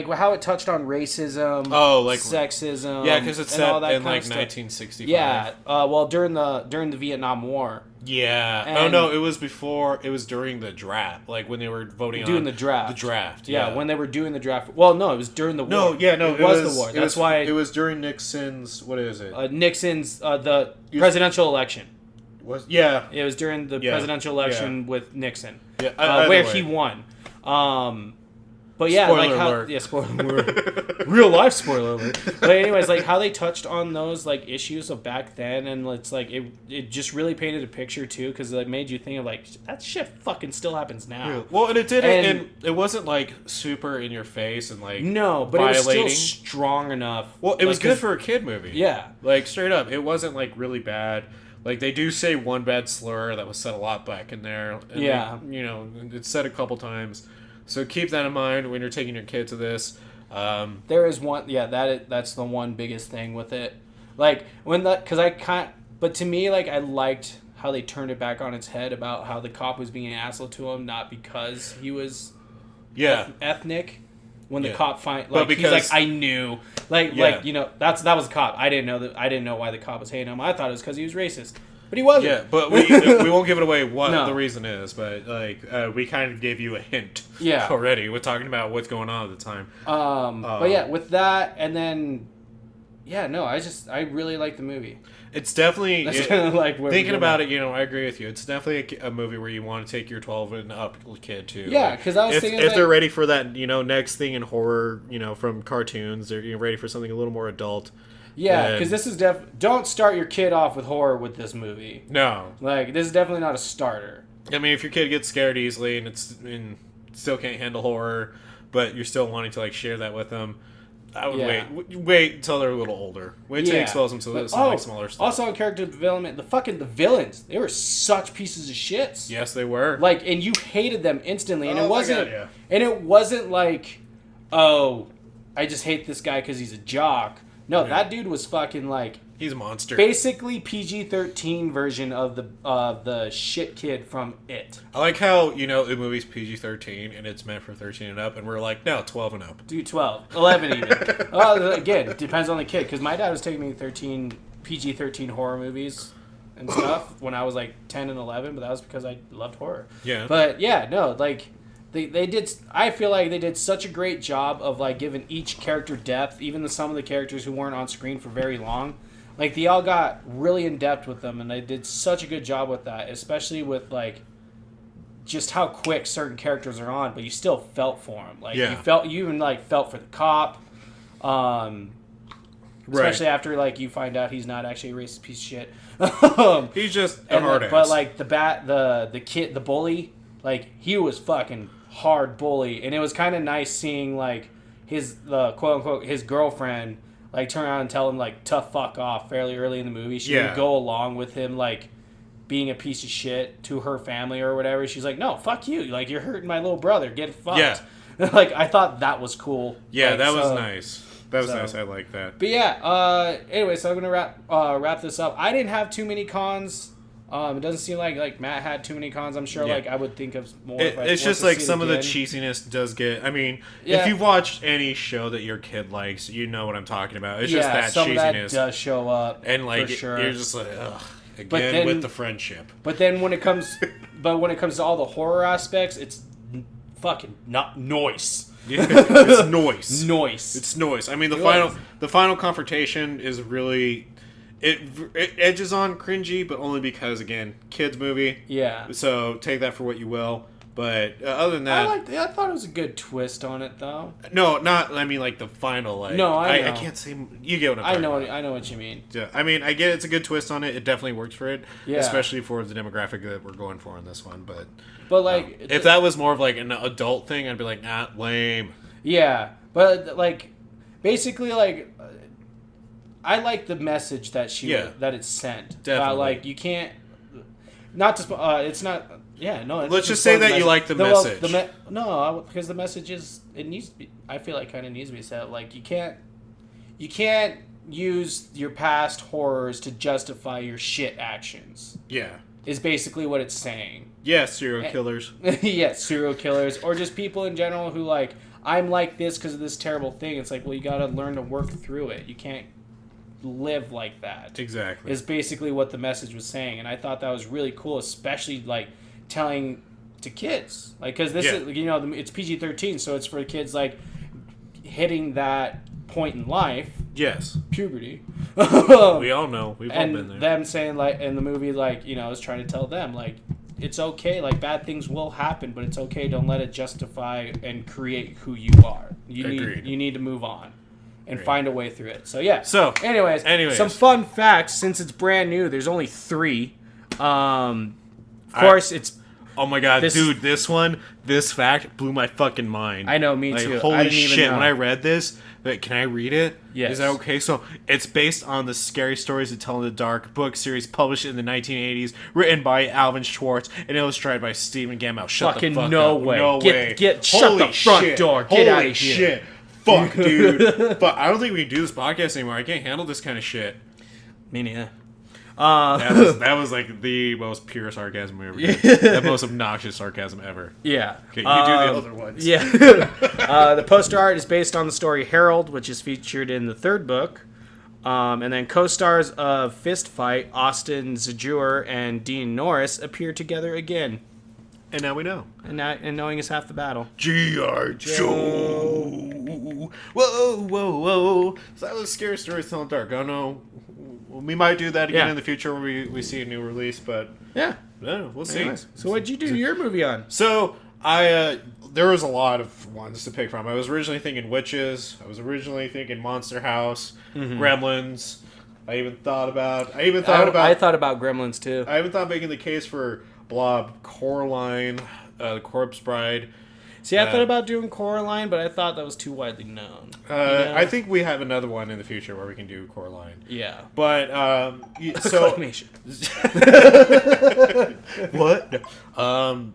Speaker 2: how it touched on racism.
Speaker 1: Oh, like
Speaker 2: sexism.
Speaker 1: Yeah, because it's set in like 1965.
Speaker 2: Yeah. Well, during the Vietnam War.
Speaker 1: Yeah.
Speaker 2: And
Speaker 1: no, it was before. It was during the draft, like when they were voting
Speaker 2: doing
Speaker 1: on
Speaker 2: the draft.
Speaker 1: The draft.
Speaker 2: Yeah, when they were doing the draft. Well, no, it was during the war.
Speaker 1: No, yeah, no,
Speaker 2: it was the war. That's why
Speaker 1: it was during Nixon's. What is it?
Speaker 2: Nixon's the presidential election. It was during the presidential election with Nixon.
Speaker 1: Yeah,
Speaker 2: where he won. But yeah,
Speaker 1: spoiler
Speaker 2: like how
Speaker 1: alert.
Speaker 2: Spoiler alert. Real life spoiler alert. But anyways, like how they touched on those like issues of back then, and it's like it just really painted a picture too, because it made you think of like that shit fucking still happens now.
Speaker 1: Yeah. Well, and it did, and it wasn't like super in your face and like
Speaker 2: no, but
Speaker 1: violating.
Speaker 2: It was still strong enough.
Speaker 1: Well, it was good for a kid movie.
Speaker 2: Yeah,
Speaker 1: like straight up, it wasn't like really bad. Like they do say one bad slur that was said a lot back in there. And it's said a couple times. So keep that in mind when you're taking your kid to this.
Speaker 2: There is one, that's the one biggest thing with it. Like but to me, like I liked how they turned it back on its head about how the cop was being an asshole to him, not because he was ethnic. When the cop he's like, I knew, like that was the cop. I didn't know why the cop was hating him. I thought it was because he was racist. But he wasn't.
Speaker 1: Yeah, but we won't give it away what the reason is, but like we kind of gave you a hint already. We're talking about what's going on at the time.
Speaker 2: But yeah, with that, and then I really like the movie.
Speaker 1: It's definitely
Speaker 2: like
Speaker 1: thinking about it. I agree with you. It's definitely a movie where you want to take your 12 and up kid to.
Speaker 2: Yeah, because I was thinking
Speaker 1: if they're ready for that, next thing in horror, from cartoons, they're ready for something a little more adult.
Speaker 2: Yeah, because this is don't start your kid off with horror with this movie.
Speaker 1: No,
Speaker 2: like this is definitely not a starter.
Speaker 1: I mean, if your kid gets scared easily and still can't handle horror, but you're still wanting to like share that with them, I would wait until they're a little older. Wait till you expose them to some like smaller stuff.
Speaker 2: Also, on character development, the villains, they were such pieces of shits.
Speaker 1: Yes, they were.
Speaker 2: Like, and you hated them instantly, and it wasn't like, oh, I just hate this guy because he's a jock. No, that dude was fucking like.
Speaker 1: He's a monster.
Speaker 2: Basically, PG-13 version of the shit kid from It.
Speaker 1: I like how, the movie's PG-13 and it's meant for 13 and up, and we're like, no, 12 and up.
Speaker 2: Do 12. 11 even. Again, it depends on the kid, because my dad was taking me PG-13 horror movies and stuff when I was like 10 and 11, but that was because I loved horror.
Speaker 1: Yeah.
Speaker 2: But yeah, no, like, they did, I feel like they did such a great job of like giving each character depth, even some of the characters who weren't on screen for very long. Like, they all got really in-depth with them, and they did such a good job with that, especially with, like, just how quick certain characters are on, but you still felt for them. Like, you even, like, felt for the cop, especially after, like, you find out he's not actually a racist piece of shit.
Speaker 1: He's just a hard ass.
Speaker 2: But, like, the kid, the bully, like, he was fucking hard bully, and it was kind of nice seeing, like, quote-unquote, his girlfriend, like, turn around and tell him, like, to fuck off fairly early in the movie. She would go along with him, like, being a piece of shit to her family or whatever. She's like, no, fuck you. Like, you're hurting my little brother. Get fucked. Yeah. Like, I thought that was cool.
Speaker 1: Yeah, like, that was nice. That was nice. I like that.
Speaker 2: But, yeah, anyway, so I'm going to wrap this up. I didn't have too many cons. It doesn't seem like Matt had too many cons. I'm sure like I would think of more.
Speaker 1: It's just like some of the cheesiness does get. I mean, if you've watched any show that your kid likes, you know what I'm talking about. It's just that
Speaker 2: some
Speaker 1: cheesiness
Speaker 2: of that does show up,
Speaker 1: and like
Speaker 2: for sure.
Speaker 1: You're just like, ugh. Again, with the friendship.
Speaker 2: But then when it comes to all the horror aspects, it's fucking not noise.
Speaker 1: Yeah, it's noise.
Speaker 2: Noise.
Speaker 1: It's noise. I mean, the final confrontation is really. It edges on cringy, but only because, again, kids movie.
Speaker 2: Yeah.
Speaker 1: So take that for what you will. But other than that,
Speaker 2: I thought it was a good twist on it, though.
Speaker 1: No, not. I mean, like the final. Like,
Speaker 2: no, I know.
Speaker 1: I can't say. You get what I'm talking about.
Speaker 2: I know what you mean.
Speaker 1: Yeah, I mean, I get it's a good twist on it. It definitely works for it.
Speaker 2: Yeah.
Speaker 1: Especially for the demographic that we're going for in this one. But
Speaker 2: like,
Speaker 1: if that was more of like an adult thing, I'd be like, nah, lame.
Speaker 2: Yeah, but like, basically, like. I like the message that that it sent.
Speaker 1: Definitely.
Speaker 2: Like, you can't. Not to. It's not. Yeah, no.
Speaker 1: Let's just say that you like the message.
Speaker 2: Because the message is. It needs to be. I feel like kind of needs to be said. Like, you can't use your past horrors to justify your shit actions.
Speaker 1: Yeah.
Speaker 2: Is basically what it's saying.
Speaker 1: Yeah, serial killers.
Speaker 2: Yeah, serial killers. Or just people in general who, like, I'm like this because of this terrible thing. It's like, well, you got to learn to work through it. You can't live like that.
Speaker 1: Exactly.
Speaker 2: Is basically what the message was saying, and I thought that was really cool, especially like telling to kids, like, because this is, it's PG-13, so it's for kids like hitting that point in life.
Speaker 1: Yes.
Speaker 2: Puberty.
Speaker 1: We all know. We've all been there.
Speaker 2: And them saying, like, in the movie, like, is trying to tell them, like, it's okay, like, bad things will happen, but it's okay, don't let it justify and create who you are.
Speaker 1: Agreed.
Speaker 2: You need to move on. And find a way through it. So, yeah.
Speaker 1: So,
Speaker 2: anyways, some fun facts. Since it's brand new, there's only 3. Of course, it's...
Speaker 1: Oh, my God. This fact blew my fucking mind.
Speaker 2: I know, me too.
Speaker 1: Holy shit. When I read this, can I read it?
Speaker 2: Yes.
Speaker 1: Is that okay? So, it's based on the Scary Stories to Tell in the Dark book series published in the 1980s, written by Alvin Schwartz, and illustrated by Stephen Gamow. Shut the fuck up.
Speaker 2: No way.
Speaker 1: No way.
Speaker 2: Shut the front door. Get out of here.
Speaker 1: Shit. Fuck, dude. But I don't think we can do this podcast anymore. I can't handle this kind of shit.
Speaker 2: Me neither.
Speaker 1: That was like the most pure sarcasm we ever did. The most obnoxious sarcasm ever.
Speaker 2: Yeah.
Speaker 1: Okay, you do the other ones.
Speaker 2: Yeah. The poster art is based on the story Harold, which is featured in the 3rd book. And then co-stars of Fist Fight, Austin Zajur and Dean Norris, appear together again.
Speaker 1: And now we know.
Speaker 2: And knowing is half the battle.
Speaker 1: G.I. Joe. Whoa. So that was Scary Stories Telling Dark. I don't know. We might do that again in the future when we see a new release, but...
Speaker 2: Yeah.
Speaker 1: We'll see.
Speaker 2: Anyways. So what'd you do your movie on?
Speaker 1: So, there was a lot of ones to pick from. I was originally thinking Witches. I was originally thinking Monster House. Mm-hmm. Gremlins. I thought about
Speaker 2: Gremlins, too.
Speaker 1: I even thought making the case for Blob, Coraline, The Corpse Bride.
Speaker 2: See, I thought about doing Coraline, but I thought that was too widely known.
Speaker 1: I think we have another one in the future where we can do Coraline.
Speaker 2: Yeah.
Speaker 1: But, so... What?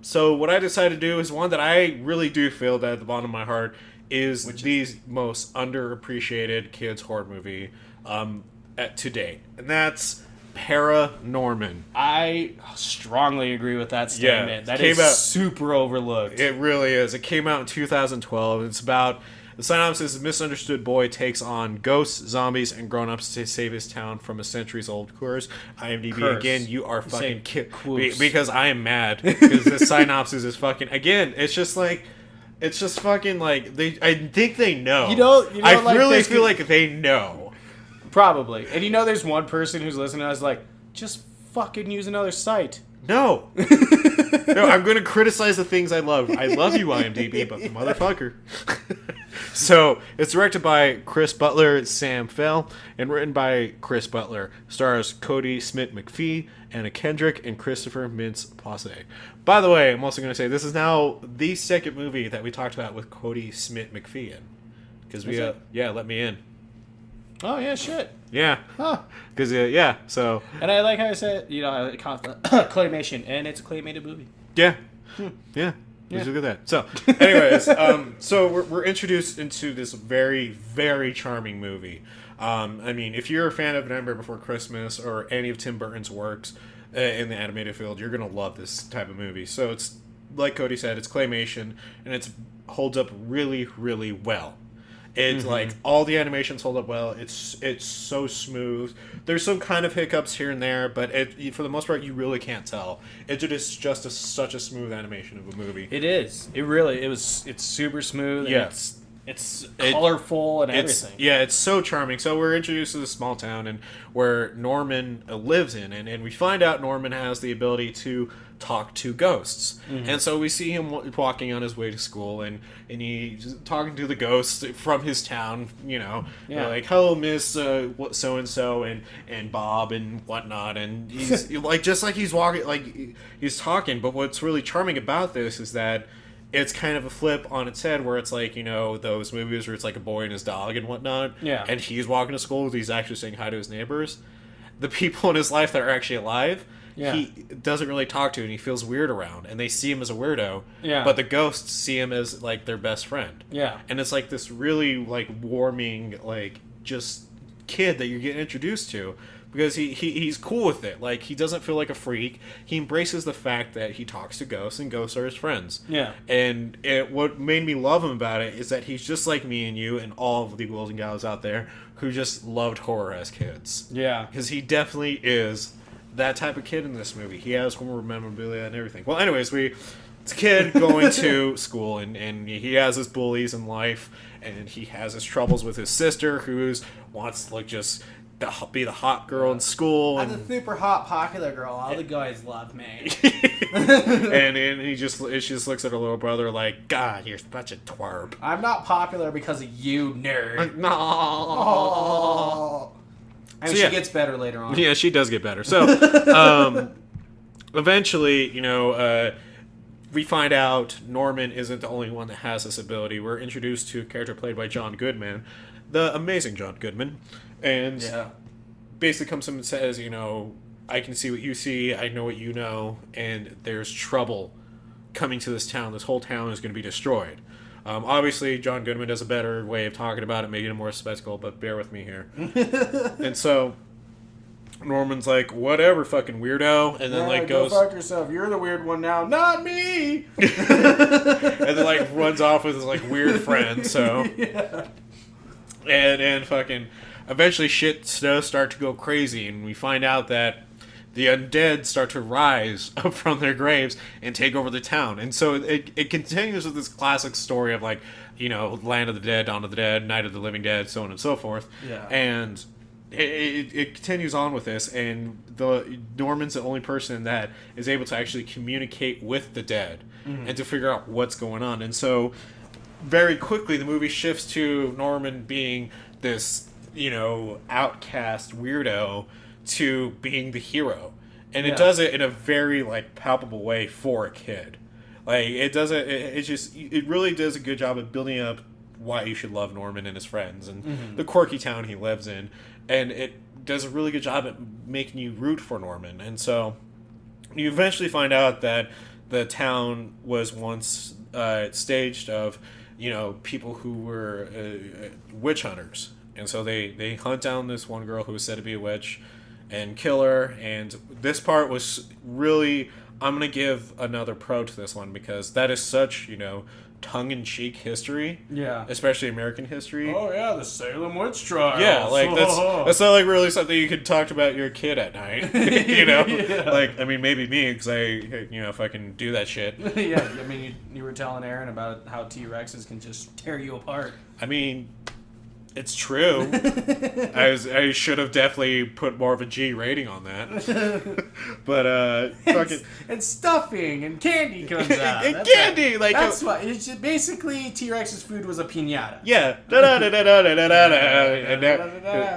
Speaker 1: So what I decided to do is one that I really do feel that at the bottom of my heart is the most underappreciated kids horror movie to date. And that's Paranorman.
Speaker 2: I strongly agree with that statement.
Speaker 1: Yeah,
Speaker 2: that is super overlooked.
Speaker 1: It really is. It came out in 2012. It's about... The synopsis is: a misunderstood boy takes on ghosts, zombies, and grown-ups to save his town from a centuries-old curse. IMDb, again, you are fucking because I am mad. Because the synopsis is fucking... Again, it's just like... It's just fucking like... I think they know. I like really feel like they know.
Speaker 2: Probably. And there's one person who's listening and I was like, just fucking use another site.
Speaker 1: No. No, I'm going to criticize the things I love. I love you, IMDb, but motherfucker. So, it's directed by Chris Butler, Sam Fell, and written by Chris Butler. Stars Cody Smith-McPhee, Anna Kendrick, and Christopher Mintz-Plasse. By the way, I'm also going to say this is now the second movie that we talked about with Cody Smith-McPhee in. Because let me in.
Speaker 2: Oh, yeah, shit.
Speaker 1: Yeah.
Speaker 2: Huh.
Speaker 1: Because, so...
Speaker 2: And I like how I said, I call it claymation, and it's a claymated movie.
Speaker 1: Yeah. Yeah. Let's look at that. So, anyways, so we're introduced into this very, very charming movie. I mean, if you're a fan of Nightmare Before Christmas or any of Tim Burton's works in the animated field, you're going to love this type of movie. So it's, like Cody said, it's claymation, and it holds up really, really well. It's like all the animations hold up well. It's so smooth. There's some kind of hiccups here and there, but for the most part, you really can't tell. It is just such a smooth animation of a movie.
Speaker 2: It is. It's super smooth.
Speaker 1: Yeah.
Speaker 2: It's colorful and everything.
Speaker 1: It's so charming. So we're introduced to this small town and where Norman lives in, and we find out Norman has the ability to talk to ghosts. And so we see him walking on his way to school, and he's talking to the ghosts from his town, like, hello, Miss so-and-so and Bob and whatnot, and he's like, just like he's walking, like he's talking. But what's really charming about this is that it's kind of a flip on its head, where it's like, those movies where it's like a boy and his dog and whatnot. Yeah. And he's walking to school, he's actually saying hi to his neighbors. The people in his life that are actually alive, he doesn't really talk to, and he feels weird around. And they see him as a weirdo. Yeah. But the ghosts see him as, like, their best friend. Yeah. And it's like this really, like, warming, like, just kid that you're getting introduced to. Because he's cool with it. Like, he doesn't feel like a freak. He embraces the fact that he talks to ghosts, and ghosts are his friends. Yeah. And what made me love him about it is that he's just like me and you and all of the girls and gals out there who just loved horror as kids. Yeah. Because he definitely is that type of kid in this movie. He has horror memorabilia and everything. Well, anyways, it's a kid going to school, and he has his bullies in life, and he has his troubles with his sister, who wants to, like, just... be the hot girl in school.
Speaker 2: I'm the super hot, popular girl. All the guys love me.
Speaker 1: and she just looks at her little brother like, God, you're such a twerp.
Speaker 2: I'm not popular because of you, nerd.
Speaker 1: No.
Speaker 2: Oh. And she gets better later on.
Speaker 1: Yeah, she does get better. So, eventually, we find out Norman isn't the only one that has this ability. We're introduced to a character played by John Goodman, the amazing John Goodman. And basically comes to him and says, I can see what you see, I know what you know, and there's trouble coming to this town. This whole town is going to be destroyed. Obviously, John Goodman does a better way of talking about it, making it more spectacle, but bear with me here. And so Norman's like, whatever, fucking weirdo, and then goes,
Speaker 2: go fuck yourself. You're the weird one now, not me.
Speaker 1: And then runs off with his weird friend. So and fucking eventually shit does start to go crazy, and we find out that the undead start to rise up from their graves and take over the town. And so it continues with this classic story of Land of the Dead, Dawn of the Dead, Night of the Living Dead, so on and so forth. Yeah. And it continues on with this, and Norman's the only person that is able to actually communicate with the dead and to figure out what's going on. And so very quickly the movie shifts to Norman being this, outcast weirdo to being the hero. And it does it in a very palpable way for a kid. Like it really does a good job of building up why you should love Norman and his friends and the quirky town he lives in, and it does a really good job at making you root for Norman. And so you eventually find out that the town was once staged of, people who were witch hunters, and so they hunt down this one girl who was said to be a witch and kill her. And this part was really, I'm gonna give another pro to this one because that is such tongue-in-cheek history, especially American history.
Speaker 2: Oh yeah, the Salem witch trials.
Speaker 1: Yeah, like that's not like really something you could talk about your kid at night.
Speaker 2: Yeah.
Speaker 1: Like, I mean, maybe me, because if I can do that shit.
Speaker 2: Yeah, I mean, you were telling Aaron about how T-Rexes can just tear you apart.
Speaker 1: I mean, it's true. I should have definitely put more of a G rating on that. But fucking
Speaker 2: and stuffing and candy comes out.
Speaker 1: And candy, like
Speaker 2: that's why it's just basically T-Rex's food was a piñata.
Speaker 1: Yeah.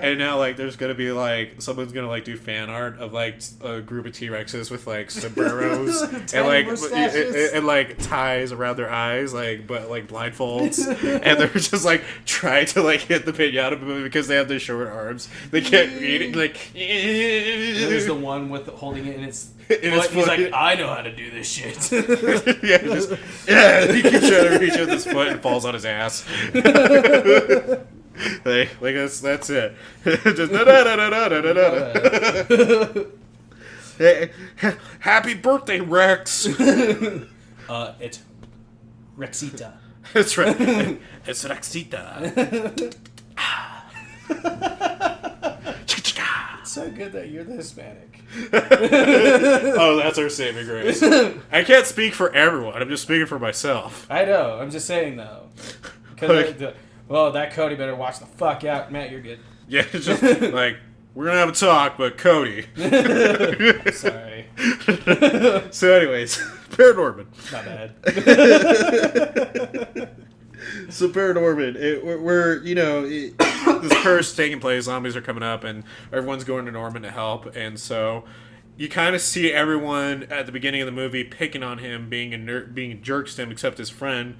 Speaker 1: And now like there's gonna be like someone's gonna like do fan art of like a group of T-Rexes with like sombreros and like ties around their eyes, but blindfolds, and they're just like trying to like hit the piñata because they have their short arms. They can't read it. Like
Speaker 2: there's the one with holding it in its foot. He's like, I know how to do this shit.
Speaker 1: He keeps trying to reach with his foot and falls on his ass. like that's it. Just hey, happy birthday, Rex.
Speaker 2: It's Rexita.
Speaker 1: That's right. It's Rexita.
Speaker 2: It's so good that you're the Hispanic.
Speaker 1: Oh, that's our saving grace. I can't speak for everyone. I'm just speaking for myself.
Speaker 2: I know. I'm just saying though. Well, that Cody better watch the fuck out. Matt, you're good.
Speaker 1: Yeah, it's just like we're gonna have a talk, but Cody.
Speaker 2: Sorry.
Speaker 1: So, anyways, Paranorman.
Speaker 2: Not bad.
Speaker 1: So Paranorman, this curse taking place, zombies are coming up, and everyone's going to Norman to help, and so you kind of see everyone at the beginning of the movie picking on him, being jerks to him, except his friend.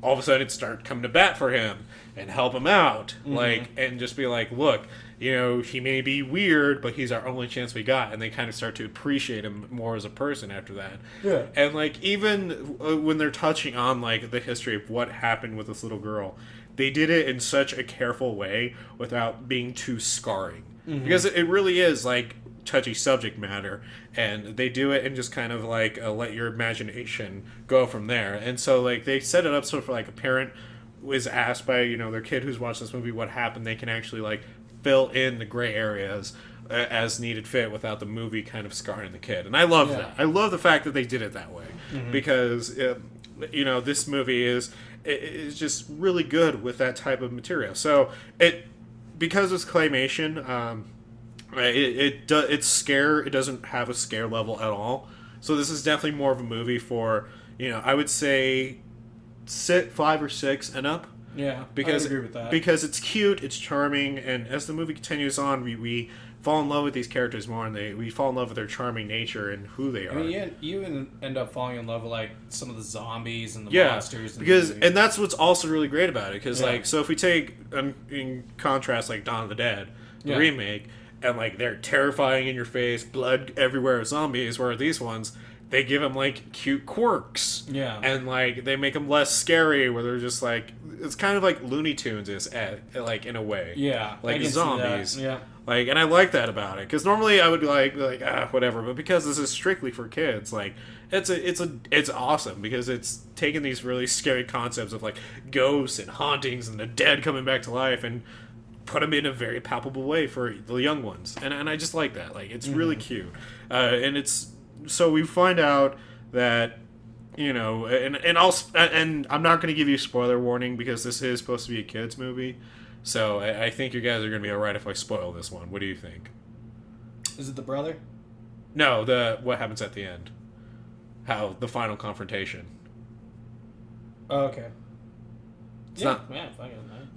Speaker 1: All of a sudden, start coming to bat for him and help him out, and just be like, look, he may be weird, but he's our only chance we got, and they kind of start to appreciate him more as a person after that.
Speaker 2: Yeah.
Speaker 1: And even when they're touching on the history of what happened with this little girl, they did it in such a careful way without being too scarring, because it really is touchy subject matter, and they do it and just kind of let your imagination go from there. And so they set it up so for a parent was asked by their kid who's watched this movie what happened, they can actually fill in the gray areas as needed fit without the movie kind of scarring the kid. And I love that. I love the fact that they did it that way, because this movie is just really good with that type of material. So because it's claymation, it doesn't have a scare level at all. So this is definitely more of a movie for I would say 5 or 6 and up.
Speaker 2: Yeah,
Speaker 1: because
Speaker 2: I agree with that.
Speaker 1: Because it's cute, it's charming, and as the movie continues on, we fall in love with these characters more, and we fall in love with their charming nature and who they are.
Speaker 2: I mean, you even end up falling in love with some of the zombies and the monsters.
Speaker 1: And that's what's also really great about it. Because so if we take in contrast Dawn of the Dead, the remake, and they're terrifying in your face, blood everywhere, zombies, where these ones, they give them cute quirks, and they make them less scary, where they're just it's kind of like Looney Tunes is in a way, zombies, and I like that about it, because normally I would be whatever, but because this is strictly for kids, it's awesome, because it's taking these really scary concepts of ghosts and hauntings and the dead coming back to life and put them in a very palpable way for the young ones, and I just like that. It's really cute, and it's. So we find out that, and I'm not going to give you a spoiler warning because this is supposed to be a kids movie. So I think you guys are going to be all right if I spoil this one. What do you think?
Speaker 2: Is it the brother?
Speaker 1: No, what happens at the end. How the final confrontation.
Speaker 2: Oh, okay.
Speaker 1: It's not.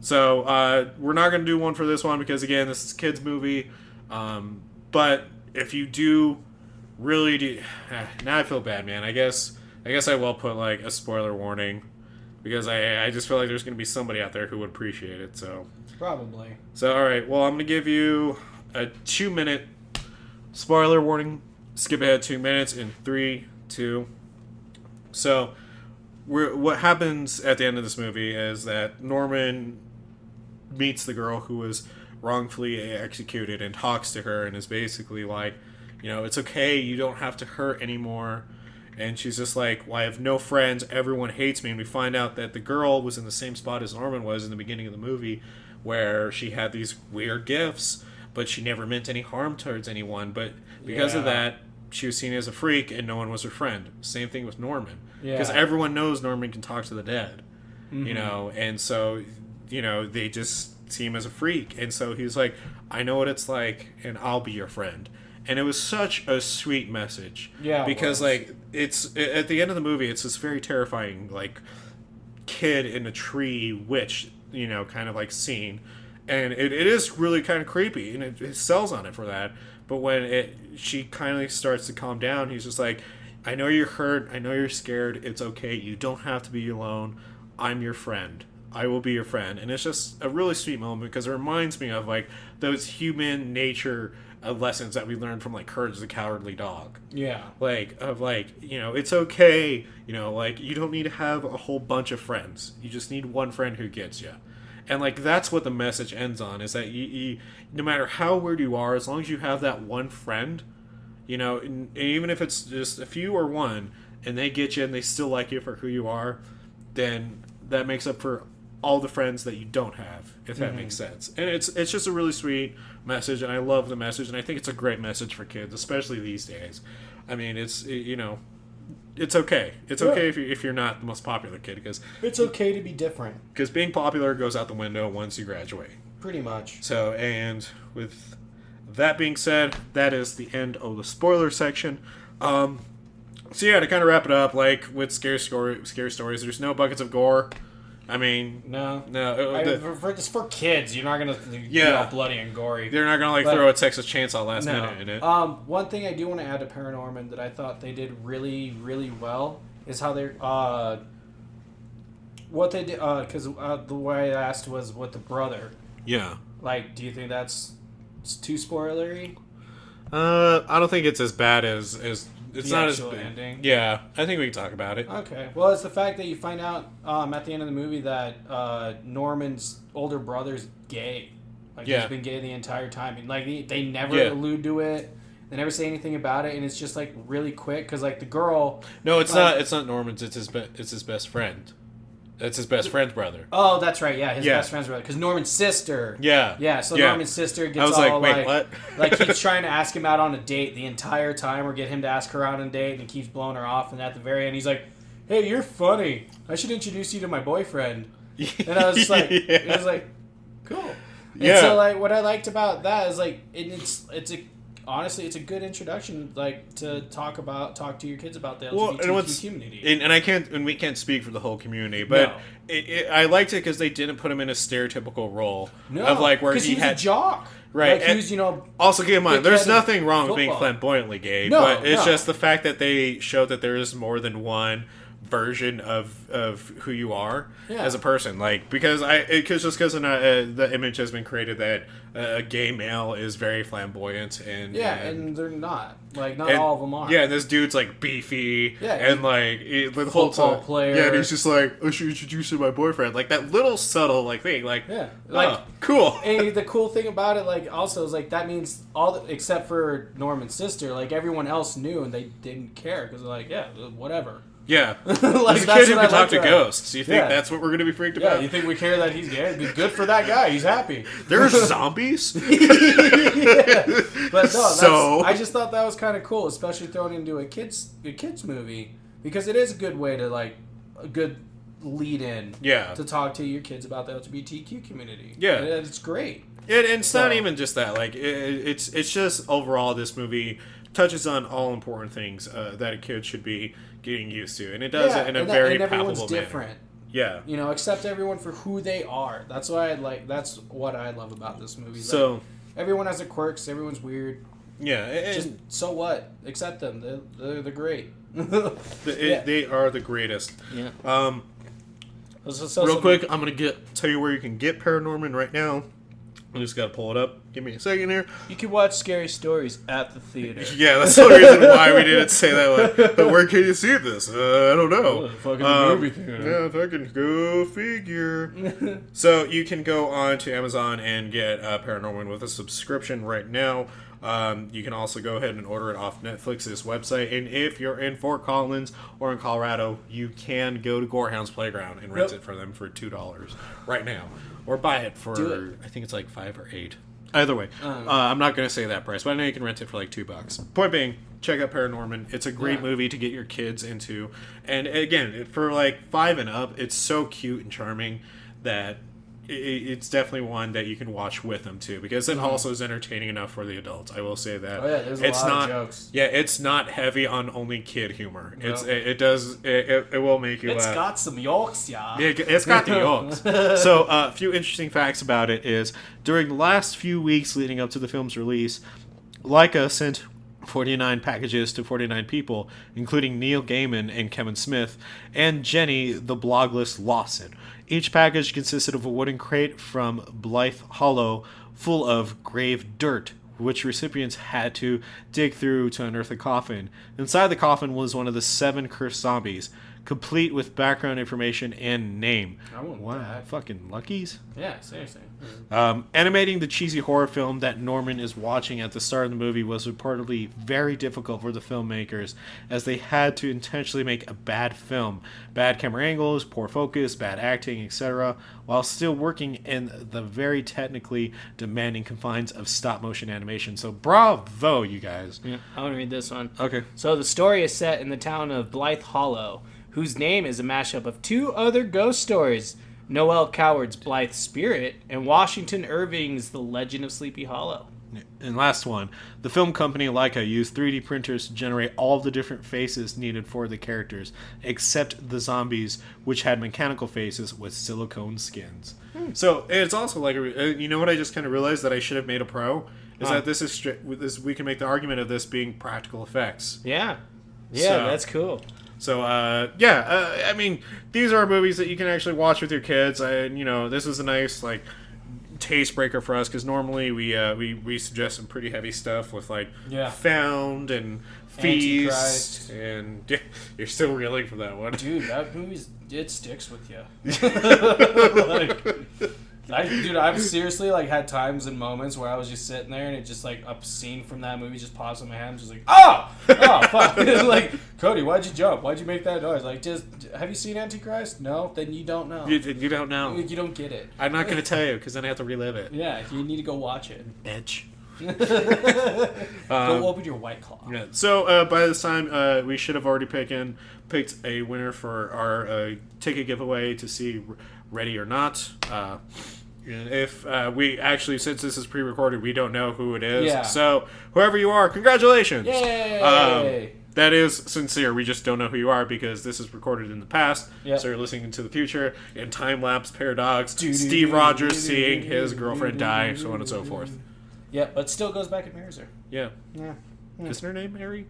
Speaker 1: So we're not going to do one for this one because again, this is a kids movie. But if you do. Really do. Now I feel bad, man. I guess I guess I will put like a spoiler warning because I just feel like there's going to be somebody out there who would appreciate it. So
Speaker 2: Probably.
Speaker 1: So all right, well I'm going to give you a 2-minute spoiler warning. Skip ahead 2 minutes in 3, 2. So what happens at the end of this movie is that Norman meets the girl who was wrongfully executed and talks to her and is basically like, it's okay, you don't have to hurt anymore. And she's just like, well, I have no friends, everyone hates me. And we find out that the girl was in the same spot as Norman was in the beginning of the movie, where she had these weird gifts, but she never meant any harm towards anyone. But because of that, she was seen as a freak and no one was her friend. Same thing with Norman. Because everyone knows Norman can talk to the dead. And so, they just see him as a freak. And so he's like, I know what it's like and I'll be your friend. And it was such a sweet message. Yeah. Because like it's at the end of the movie, it's this very terrifying like kid in a tree witch, kind of like scene. And it is really kind of creepy, and it sells on it for that. But when she kind of starts to calm down, he's just like, I know you're hurt, I know you're scared, it's okay, you don't have to be alone, I'm your friend. I will be your friend. And it's just a really sweet moment because it reminds me of like those human nature lessons that we learned from like Courage the Cowardly Dog. Yeah. It's okay, like you don't need to have a whole bunch of friends. You just need one friend who gets you. And like that's what the message ends on, is that you no matter how weird you are, as long as you have that one friend, and even if it's just a few or one, and they get you and they still like you for who you are, then that makes up for all the friends that you don't have, if that makes sense. And it's just a really sweet message, and I love the message, and I think it's a great message for kids, especially these days. I mean, it's okay. It's okay if you're not the most popular kid, because
Speaker 2: it's okay to be different.
Speaker 1: Because being popular goes out the window once you graduate.
Speaker 2: Pretty much.
Speaker 1: So, and with that being said, that is the end of the spoiler section. So yeah, to kind of wrap it up, like with scary stories, there's no buckets of gore. I mean,
Speaker 2: no. It's for kids. You're not gonna be all bloody and gory.
Speaker 1: They're not gonna throw a Texas Chainsaw last minute in it.
Speaker 2: One thing I do want to add to Paranorman that I thought they did really, really well is how they what they did. Because the way I asked was with the brother. Yeah. Like, do you think that's too spoilery?
Speaker 1: I don't think it's as bad as it's
Speaker 2: the
Speaker 1: not as
Speaker 2: ending.
Speaker 1: Yeah, I think we can talk about it.
Speaker 2: Okay. Well, it's the fact that you find out at the end of the movie that Norman's older brother's gay. Like he's been gay the entire time, and like they never allude to it. They never say anything about it, and it's just like really quick because like the girl.
Speaker 1: No, it's not. It's not Norman's. It's his best friend. It's his best friend's brother.
Speaker 2: Oh, that's right. Yeah, his best friend's brother. Because Norman's sister. Yeah. Yeah. So Norman's sister gets
Speaker 1: what?
Speaker 2: Like he's trying to ask him out on a date the entire time, or get him to ask her out on a date, and he keeps blowing her off. And at the very end, he's like, "Hey, you're funny. I should introduce you to my boyfriend." And I was like, it was like, cool. And so like, what I liked about that is like, honestly, it's a good introduction, like to talk to your kids about the LGBTQ community.
Speaker 1: And we can't speak for the whole community, but I liked it because they didn't put him in a stereotypical role of like where he
Speaker 2: had a jock,
Speaker 1: right?
Speaker 2: Like he was,
Speaker 1: also keep in mind, there's nothing wrong with being flamboyantly gay, but it's just the fact that they showed that there is more than one version of who you are as a person, like because the image has been created that a gay male is very flamboyant and
Speaker 2: they're not all of them are.
Speaker 1: Yeah, and this dude's like beefy and like the whole
Speaker 2: football player.
Speaker 1: Yeah, and he's just like, I should introduce you to my boyfriend, like that little subtle like thing, like cool.
Speaker 2: And the cool thing about it, like also is like that means except for Norman's sister, like everyone else knew and they didn't care because they're like whatever.
Speaker 1: Yeah.
Speaker 2: Like,
Speaker 1: there's a kid who can talk to ghosts. You think that's what we're going to be freaked about?
Speaker 2: You think we care that he's gay? It'd be good for that guy. He's happy.
Speaker 1: There's zombies?
Speaker 2: But no, I just thought that was kind of cool, especially thrown into a kids movie, because it is a good way to, like, a good lead-in to talk to your kids about the LGBTQ community. Yeah. And it's great.
Speaker 1: And it's not even just that. Like, it's just overall this movie touches on all important things that a kid should be getting used to, and it does it in a very palpable manner. Yeah,
Speaker 2: accept everyone for who they are. That's why that's what I love about this movie.
Speaker 1: So
Speaker 2: everyone has their quirks. Everyone's weird.
Speaker 1: Yeah.
Speaker 2: Just so what? Accept them. They're great.
Speaker 1: They are the greatest.
Speaker 2: Yeah.
Speaker 1: Real quick, I'm gonna tell you where you can get Paranorman right now. I just gotta pull it up. Give me a second here.
Speaker 2: You can watch Scary Stories at the theater.
Speaker 1: Yeah, that's the reason why we didn't say that one. But where can you see this? I don't know.
Speaker 2: Fucking movie theater.
Speaker 1: Yeah, fucking go figure. So you can go on to Amazon and get Paranorman with a subscription right now. You can also go ahead and order it off Netflix's website. And if you're in Fort Collins or in Colorado, you can go to Gorehound's Playground and rent it for them for $2 right now. Or buy it for, I think it's like $5 or $8. Either way, I'm not going to say that price, but I know you can rent it for like $2. Point being, check out Paranorman. It's a great movie to get your kids into. And again, for like 5 and up, it's so cute and charming that it's definitely one that you can watch with them too, because it also is entertaining enough for the adults. I will say that.
Speaker 2: Oh yeah, there's a lot of jokes.
Speaker 1: Yeah, it's not heavy on only kid humor. No. It will make you laugh.
Speaker 2: It's got some yolks, yeah.
Speaker 1: It's got the yolks. So a few interesting facts about it is during the last few weeks leading up to the film's release, Leica sent 49 packages to 49 people, including Neil Gaiman and Kevin Smith, and Jenny, the blogless Lawson. Each package consisted of a wooden crate from Blythe Hollow full of grave dirt, which recipients had to dig through to unearth a coffin. Inside the coffin was one of the 7 cursed zombies, complete with background information and name.
Speaker 2: I want that.
Speaker 1: Fucking luckies.
Speaker 2: Yeah, seriously.
Speaker 1: Animating the cheesy horror film that Norman is watching at the start of the movie was reportedly very difficult for the filmmakers, as they had to intentionally make a bad film. Bad camera angles, poor focus, bad acting, etc., while still working in the very technically demanding confines of stop-motion animation. So bravo, you guys.
Speaker 2: Yeah, I want to read this one.
Speaker 1: Okay.
Speaker 2: So the story is set in the town of Blythe Hollow, whose name is a mashup of 2 other ghost stories, Noel Coward's Blythe Spirit and Washington Irving's The Legend of Sleepy Hollow.
Speaker 1: And last one, the film company Leica used 3D printers to generate all of the different faces needed for the characters, except the zombies, which had mechanical faces with silicone skins. So it's also like, you know what I just kind of realized that I should have made a pro? Is that this is we can make the argument of this being practical effects.
Speaker 2: Yeah. Yeah, so, that's cool.
Speaker 1: So, I mean, these are movies that you can actually watch with your kids. This is a nice, like, taste breaker for us, because normally we suggest some pretty heavy stuff with, like, Found and Feast. And you're still reeling from that one.
Speaker 2: Dude, that movie, it sticks with you. I've seriously had times and moments where I was just sitting there and it just a scene from that movie just pops in my head. I'm just like, oh fuck. Like, Cody, why'd you jump? Why'd you make that noise? Like, just, have you seen Antichrist? No? Then you don't know.
Speaker 1: You don't know.
Speaker 2: You don't get it.
Speaker 1: I'm not going to tell you, because then I have to relive it.
Speaker 2: Yeah, you need to go watch it.
Speaker 1: Bitch.
Speaker 2: Go open your White Claw.
Speaker 1: Yeah. So by this time, we should have already picked a winner for our ticket giveaway to see Ready or Not. If we actually, since this is pre-recorded, we don't know who it is.
Speaker 2: Yeah.
Speaker 1: So whoever you are, congratulations.
Speaker 2: Yay!
Speaker 1: That is sincere. We just don't know who you are because this is recorded in the past.
Speaker 2: Yep.
Speaker 1: So you're listening into the future. In time-lapse paradox, Steve Rogers seeing his girlfriend die, so on and so forth.
Speaker 2: Yeah, but still goes back and marries her.
Speaker 1: Yeah.
Speaker 2: Yeah.
Speaker 1: Isn't her name Mary?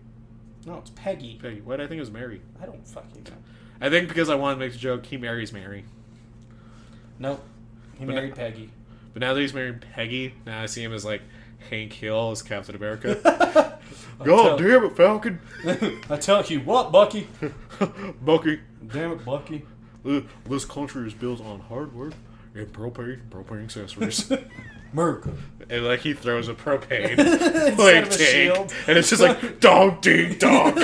Speaker 2: No, it's Peggy.
Speaker 1: Peggy. Why did I think it was Mary?
Speaker 2: I don't fucking know.
Speaker 1: I think because I wanted to make the joke, he marries Mary.
Speaker 2: Nope. He married Peggy.
Speaker 1: But now that he's married Peggy, now I see him as Hank Hill as Captain America. God damn it, Falcon!
Speaker 2: I tell you what, Bucky.
Speaker 1: Bucky.
Speaker 2: Damn it, Bucky.
Speaker 1: This country is built on hard work and propane accessories.
Speaker 2: America.
Speaker 1: And he throws a propane
Speaker 2: tank, shield.
Speaker 1: And it's just dong ding dong.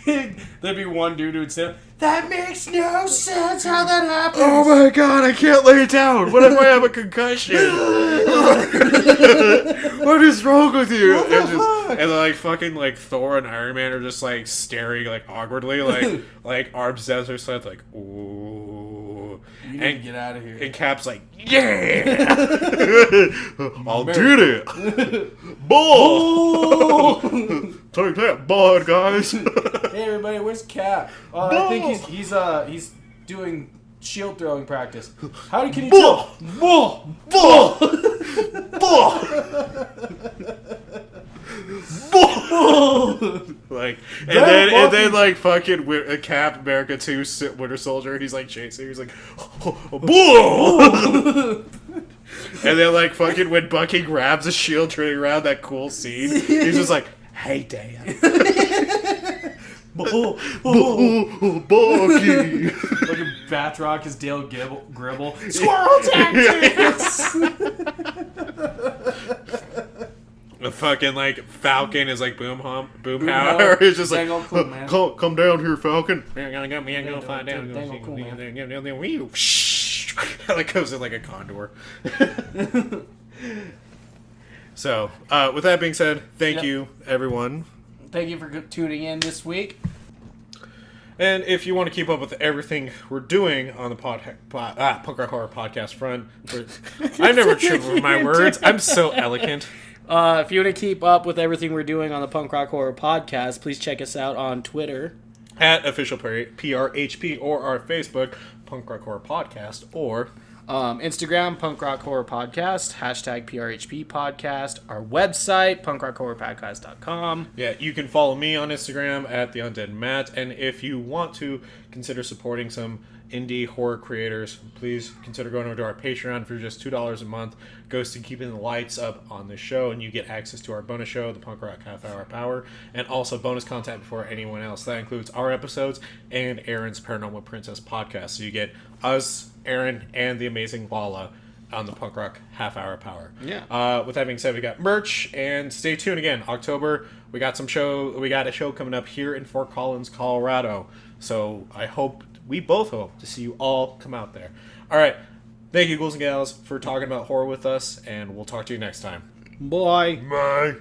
Speaker 2: There'd be one dude who would say, "That makes no sense how that happens."
Speaker 1: Oh my god, I can't lay it down. What if I have a concussion? What is wrong with you? And fucking Thor and Iron Man are just staring awkwardly, arms down their side, ooh.
Speaker 2: You need to get out of here.
Speaker 1: And Cap's yeah! I'll do it! Bull! Take that, bud, guys!
Speaker 2: Hey everybody, where's Cap? I think he's doing shield throwing practice. How can you tell? Bull! Bull! Bull!
Speaker 1: Like, and then like fucking Cap America 2 Winter Soldier, he's like chasing, he's like, bull. And then like fucking when Bucky grabs a shield turning around, that cool scene, he's just like, hey Dan. Bucky.
Speaker 2: Fucking Batroc is Dale Gribble. Squirrel tactics.
Speaker 1: The fucking like Falcon is like Boomhauer. It's just like, cool, man. Come down here, Falcon. Man, gonna find out. Like goes in like a condor. So, with that being said, thank you, everyone.
Speaker 2: Thank you for tuning in this week.
Speaker 1: And if you want to keep up with everything we're doing on the Punk Rock Horror Podcast front, I never triple my words. I'm so elegant.
Speaker 2: If you want to keep up with everything we're doing on the Punk Rock Horror Podcast, please check us out on Twitter.
Speaker 1: At official PRHP, or our Facebook, Punk Rock Horror Podcast, or
Speaker 2: Instagram, Punk Rock Horror Podcast, hashtag PRHP Podcast, our website, punkrockhorrorpodcast.com.
Speaker 1: Yeah, you can follow me on Instagram at The Undead Matt, and if you want to consider supporting some indie horror creators, please consider going over to our Patreon for just $2 a month. Goes to keeping the lights up on the show, and you get access to our bonus show, the Punk Rock Half Hour Power, and also bonus content before anyone else. That includes our episodes and Aaron's Paranormal Princess podcast. So you get us, Aaron, and the amazing Lala on the Punk Rock Half Hour Power.
Speaker 2: Yeah.
Speaker 1: With that being said, we got merch, and stay tuned again. October, we got a show coming up here in Fort Collins, Colorado. So we both hope to see you all come out there. All right. Thank you, ghouls and gals, for talking about horror with us, and we'll talk to you next time.
Speaker 2: Bye.
Speaker 1: Bye.